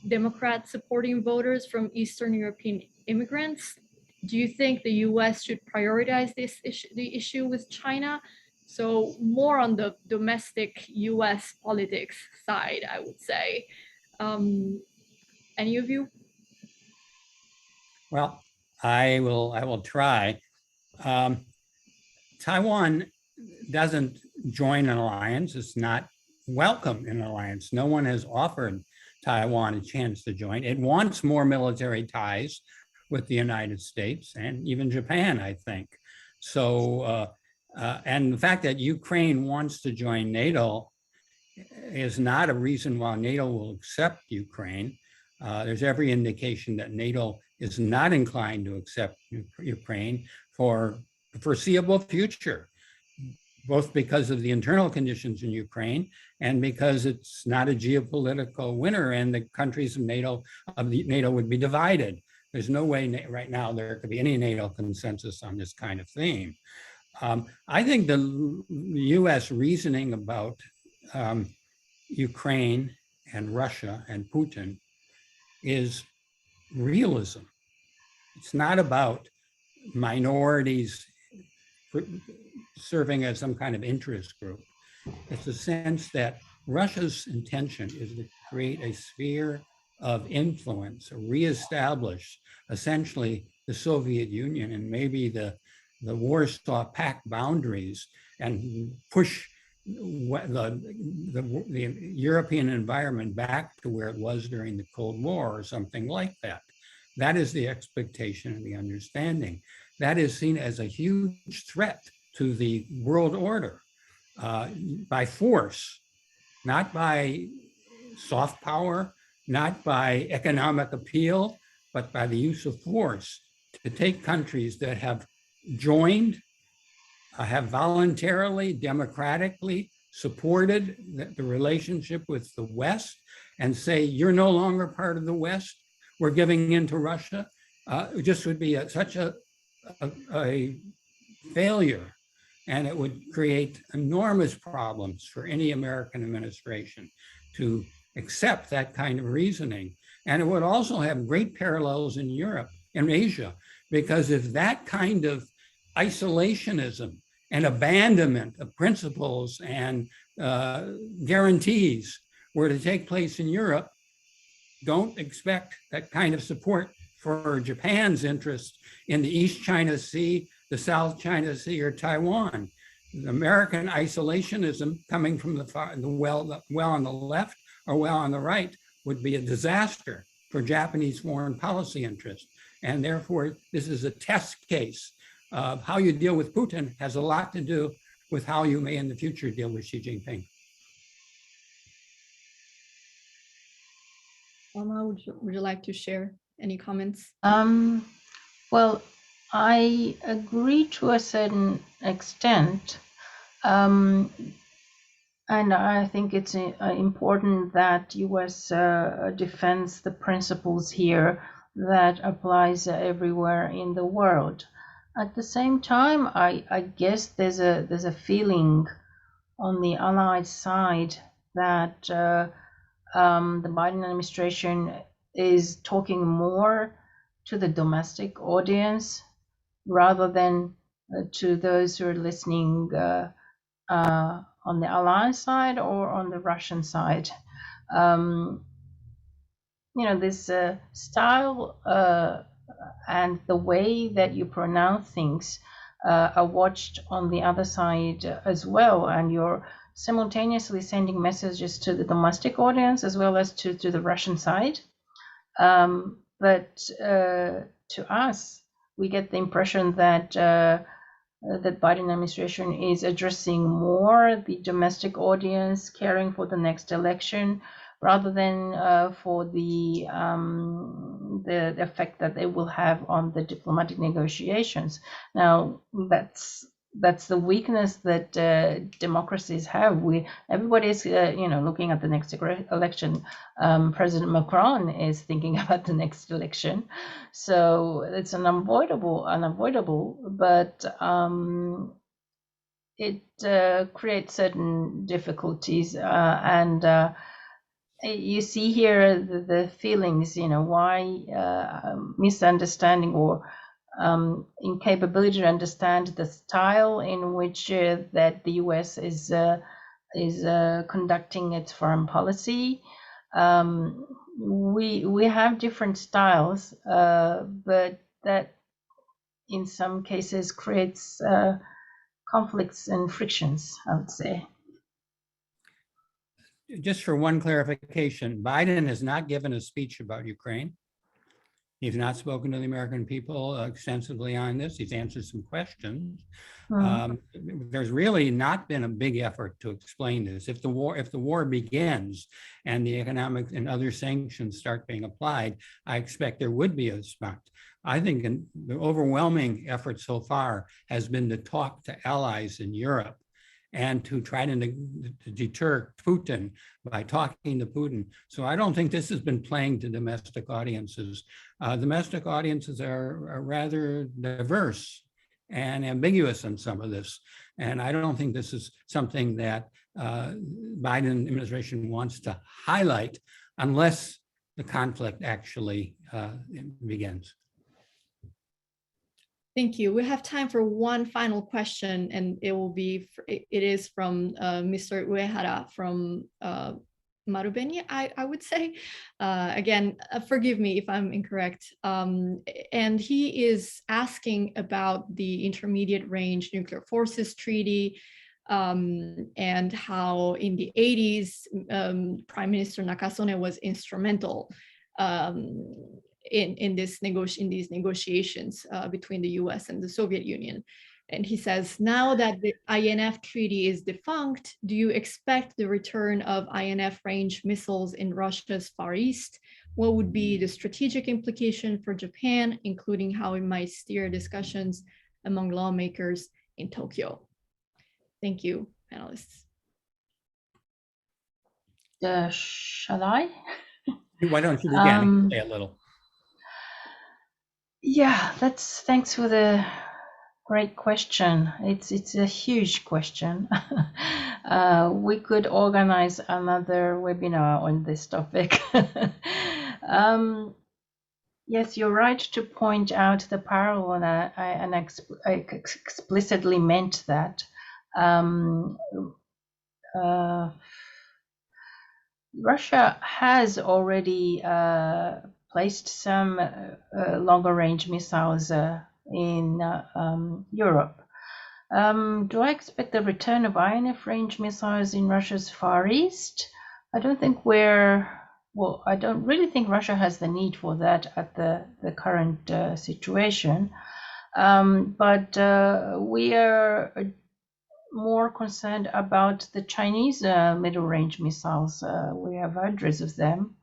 Democrat supporting voters from Eastern European immigrants? Do you think the US should prioritize the issue with China? So more on the domestic US politics side, I would say. Any of you? Well, I will try. Taiwan doesn't join an alliance. It's not welcome in an alliance. No one has offered Taiwan a chance to join. It wants more military ties with the United States and even Japan, I think. So, and the fact that Ukraine wants to join NATO is not a reason why NATO will accept Ukraine. There's every indication that NATO is not inclined to accept Ukraine for the foreseeable future, both because of the internal conditions in Ukraine and because it's not a geopolitical winner and the countries of NATO would be divided. There's no way right now there could be any NATO consensus on this kind of theme. I think the US reasoning about Ukraine and Russia and Putin is realism. It's not about minorities serving as some kind of interest group. It's a sense that Russia's intention is to create a sphere of influence, reestablish essentially the Soviet Union and maybe the Warsaw Pact boundaries and push the European environment back to where it was during the Cold War or something like that. That is the expectation and the understanding. That is seen as a huge threat to the world order by force, not by soft power, not by economic appeal, but by the use of force to take countries that have joined, have voluntarily, democratically supported the relationship with the West and say, you're no longer part of the West, we're giving in to Russia. It just would be such a failure, and it would create enormous problems for any American administration to accept that kind of reasoning. And it would also have great parallels in Europe and Asia, because if that kind of isolationism and abandonment of principles and guarantees were to take place in Europe, don't expect that kind of support for Japan's interest in the East China Sea, the South China Sea, or Taiwan. The American isolationism coming from the well on the left or well on the right would be a disaster for Japanese foreign policy interests. And therefore, this is a test case of how you deal with Putin has a lot to do with how you may in the future deal with Xi Jinping. Alma, would you like to share any comments? Well, I agree to a certain extent. And I think it's important that US defends the principles here that applies everywhere in the world. At the same time, I guess there's a feeling on the Allied side that the Biden administration is talking more to the domestic audience rather than to those who are listening on the Allied side or on the Russian side. This style and the way that you pronounce things are watched on the other side as well, and your simultaneously sending messages to the domestic audience as well as to the Russian side. But to us, we get the impression that the Biden administration is addressing more the domestic audience, caring for the next election, rather than for the effect that they will have on the diplomatic negotiations. Now, that's the weakness that democracies have. Everybody is looking at the next election. President Macron is thinking about the next election, so it's unavoidable, but it creates certain difficulties, and you see here the feelings, why misunderstanding or incapability to understand the style in which that the U.S. is conducting its foreign policy. We have different styles, but that in some cases creates conflicts and frictions, I would say. Just for one clarification, Biden has not given a speech about Ukraine. He's not spoken to the American people extensively on this. He's answered some questions. There's really not been a big effort to explain this. If the war begins and the economic and other sanctions start being applied, I expect there would be a response. I think the overwhelming effort so far has been to talk to allies in Europe and to try to deter Putin by talking to Putin. So I don't think this has been playing to domestic audiences. Domestic audiences are rather diverse and ambiguous in some of this. And I don't think this is something that Biden administration wants to highlight unless the conflict actually begins. Thank you. We have time for one final question, and it is from Mr. Uehara from Marubeni, I would say. Again, forgive me if I'm incorrect. And he is asking about the Intermediate Range Nuclear Forces Treaty, and how in the 80s, Prime Minister Nakasone was instrumental in these negotiations between the US and the Soviet Union. And he says, now that the INF treaty is defunct, do you expect the return of INF range missiles in Russia's Far East? What would be the strategic implication for Japan, including how it might steer discussions among lawmakers in Tokyo? Thank you, panelists. Shall I? Why don't you begin? Say a little. Yeah, thanks for the great question. It's a huge question. We could organize another webinar on this topic. Yes, you're right to point out the parallel, and I explicitly meant that. Russia has already placed some longer range missiles in Europe. Do I expect the return of INF range missiles in Russia's Far East? I don't really think Russia has the need for that at the current situation. But we are more concerned about the Chinese middle range missiles. We have hundreds of them.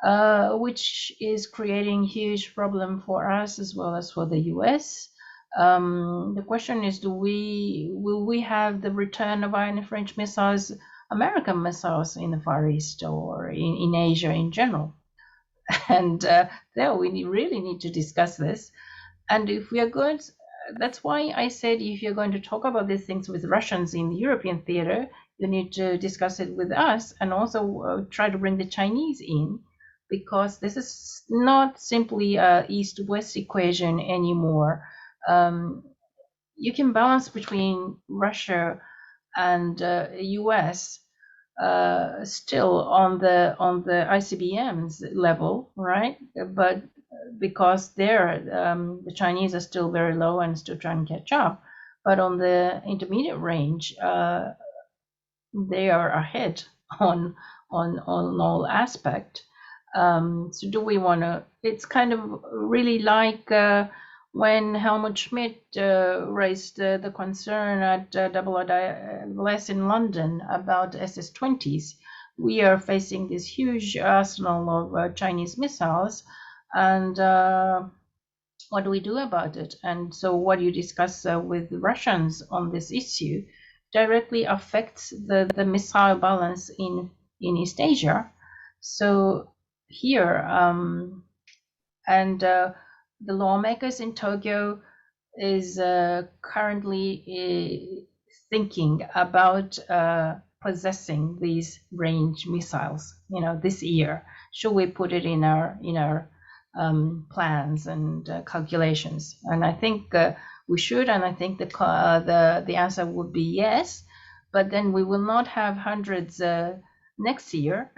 Which is creating huge problem for us as well as for the US. The question is, will we have the return of INF range missiles, American missiles in the Far East or in Asia in general? And there we really need to discuss this. And if we are going, that's why I said if you're going to talk about these things with Russians in the European theater, you need to discuss it with us and also try to bring the Chinese in, because this is not simply a East-West equation anymore. You can balance between Russia and US still on the ICBMs level, right? But because the Chinese are still very low and still trying to catch up. But on the intermediate range, they are ahead on all aspect. So do we want to? It's kind of really like when Helmut Schmidt raised the concern at WLS in London about SS-20s. We are facing this huge arsenal of Chinese missiles, and what do we do about it? And so what you discuss with the Russians on this issue directly affects the missile balance in East Asia. So here, and the lawmakers in Tokyo is currently thinking about possessing these range missiles, this year. Should we put it in our plans and calculations? And I think we should, and I think the answer would be yes, but then we will not have hundreds next year.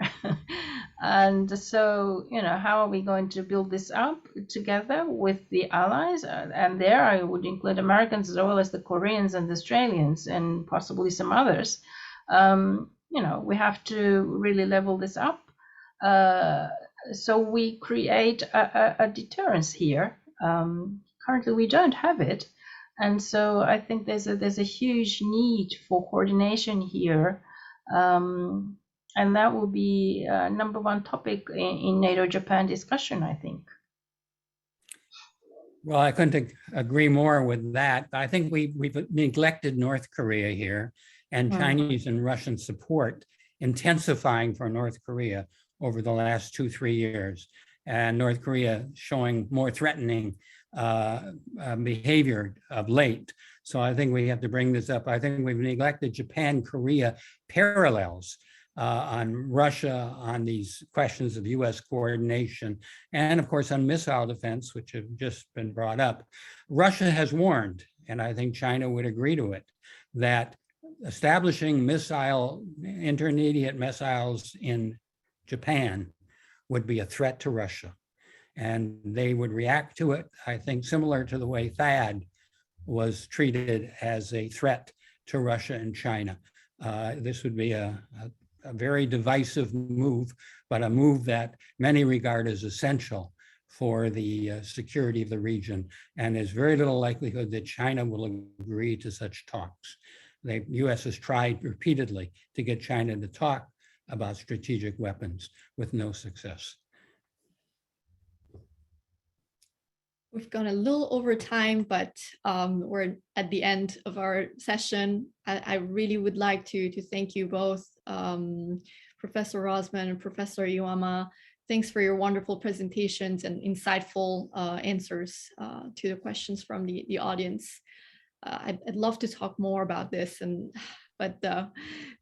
And so, how are we going to build this up together with the allies? And there I would include Americans as well as the Koreans and the Australians and possibly some others. We have to really level this up. So we create a deterrence here. Currently, we don't have it. And so I think there's a huge need for coordination here. And that will be number one topic in NATO-Japan discussion, I think. Well, I couldn't agree more with that. I think we've neglected North Korea here, and Chinese and Russian support intensifying for North Korea over the last 2-3 years, and North Korea showing more threatening behavior of late. So I think we have to bring this up. I think we've neglected Japan-Korea parallels on Russia, on these questions of US coordination, and of course on missile defense, which have just been brought up. Russia has warned, and I think China would agree to it, that establishing intermediate missiles in Japan would be a threat to Russia. And they would react to it, I think, similar to the way THAAD was treated as a threat to Russia and China. This would be a very divisive move, but a move that many regard as essential for the security of the region. And there's very little likelihood that China will agree to such talks. The US has tried repeatedly to get China to talk about strategic weapons with no success. We've gone a little over time, but we're at the end of our session. I really would like to thank you both, Professor Rozman and Professor Iwama. Thanks for your wonderful presentations and insightful answers to the questions from the audience. I'd love to talk more about this, but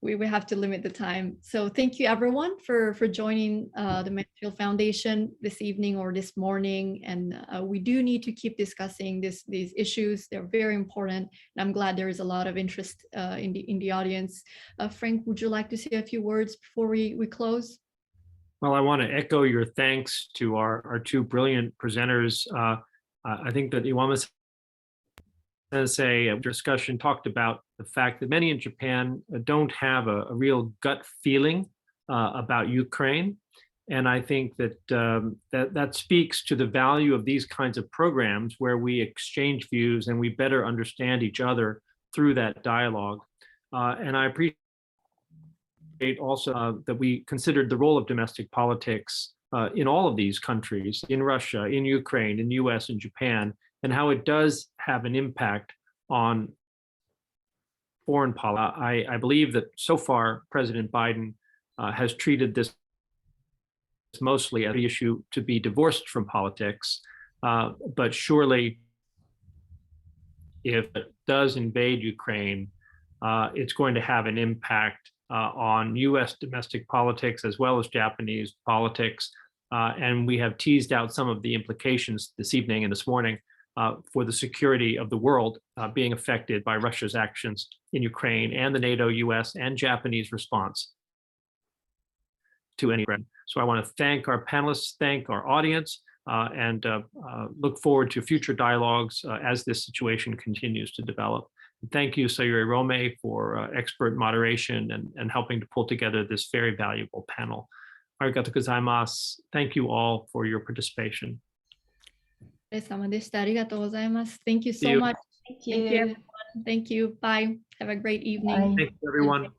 we have to limit the time. So thank you everyone for joining the Mansfield Foundation this evening or this morning. And we do need to keep discussing these issues. They're very important. And I'm glad there is a lot of interest in the audience. Frank, would you like to say a few words before we close? Well, I want to echo your thanks to our two brilliant presenters. I think that Iwama a discussion talked about the fact that many in Japan don't have a real gut feeling about Ukraine. And I think that that speaks to the value of these kinds of programs where we exchange views and we better understand each other through that dialogue. And I appreciate also that we considered the role of domestic politics in all of these countries, in Russia, in Ukraine, in the US and Japan, and how it does have an impact on foreign policy. I believe that so far President Biden has treated this mostly as an issue to be divorced from politics, but surely if it does invade Ukraine, it's going to have an impact on US domestic politics as well as Japanese politics. And we have teased out some of the implications this evening and this morning for the security of the world being affected by Russia's actions in Ukraine and the NATO, US, and Japanese response to any threat. So I want to thank our panelists, thank our audience, and look forward to future dialogues as this situation continues to develop. Thank you, Sayuri Rome, for expert moderation and helping to pull together this very valuable panel. Arigatou gozaimasu. Thank you all for your participation. お疲れ様でした。ありがとうございます。Thank you See so you. much. Thank Thank you, you. everyone. Thank you. Bye. Have a great evening. Bye. Thank you, everyone.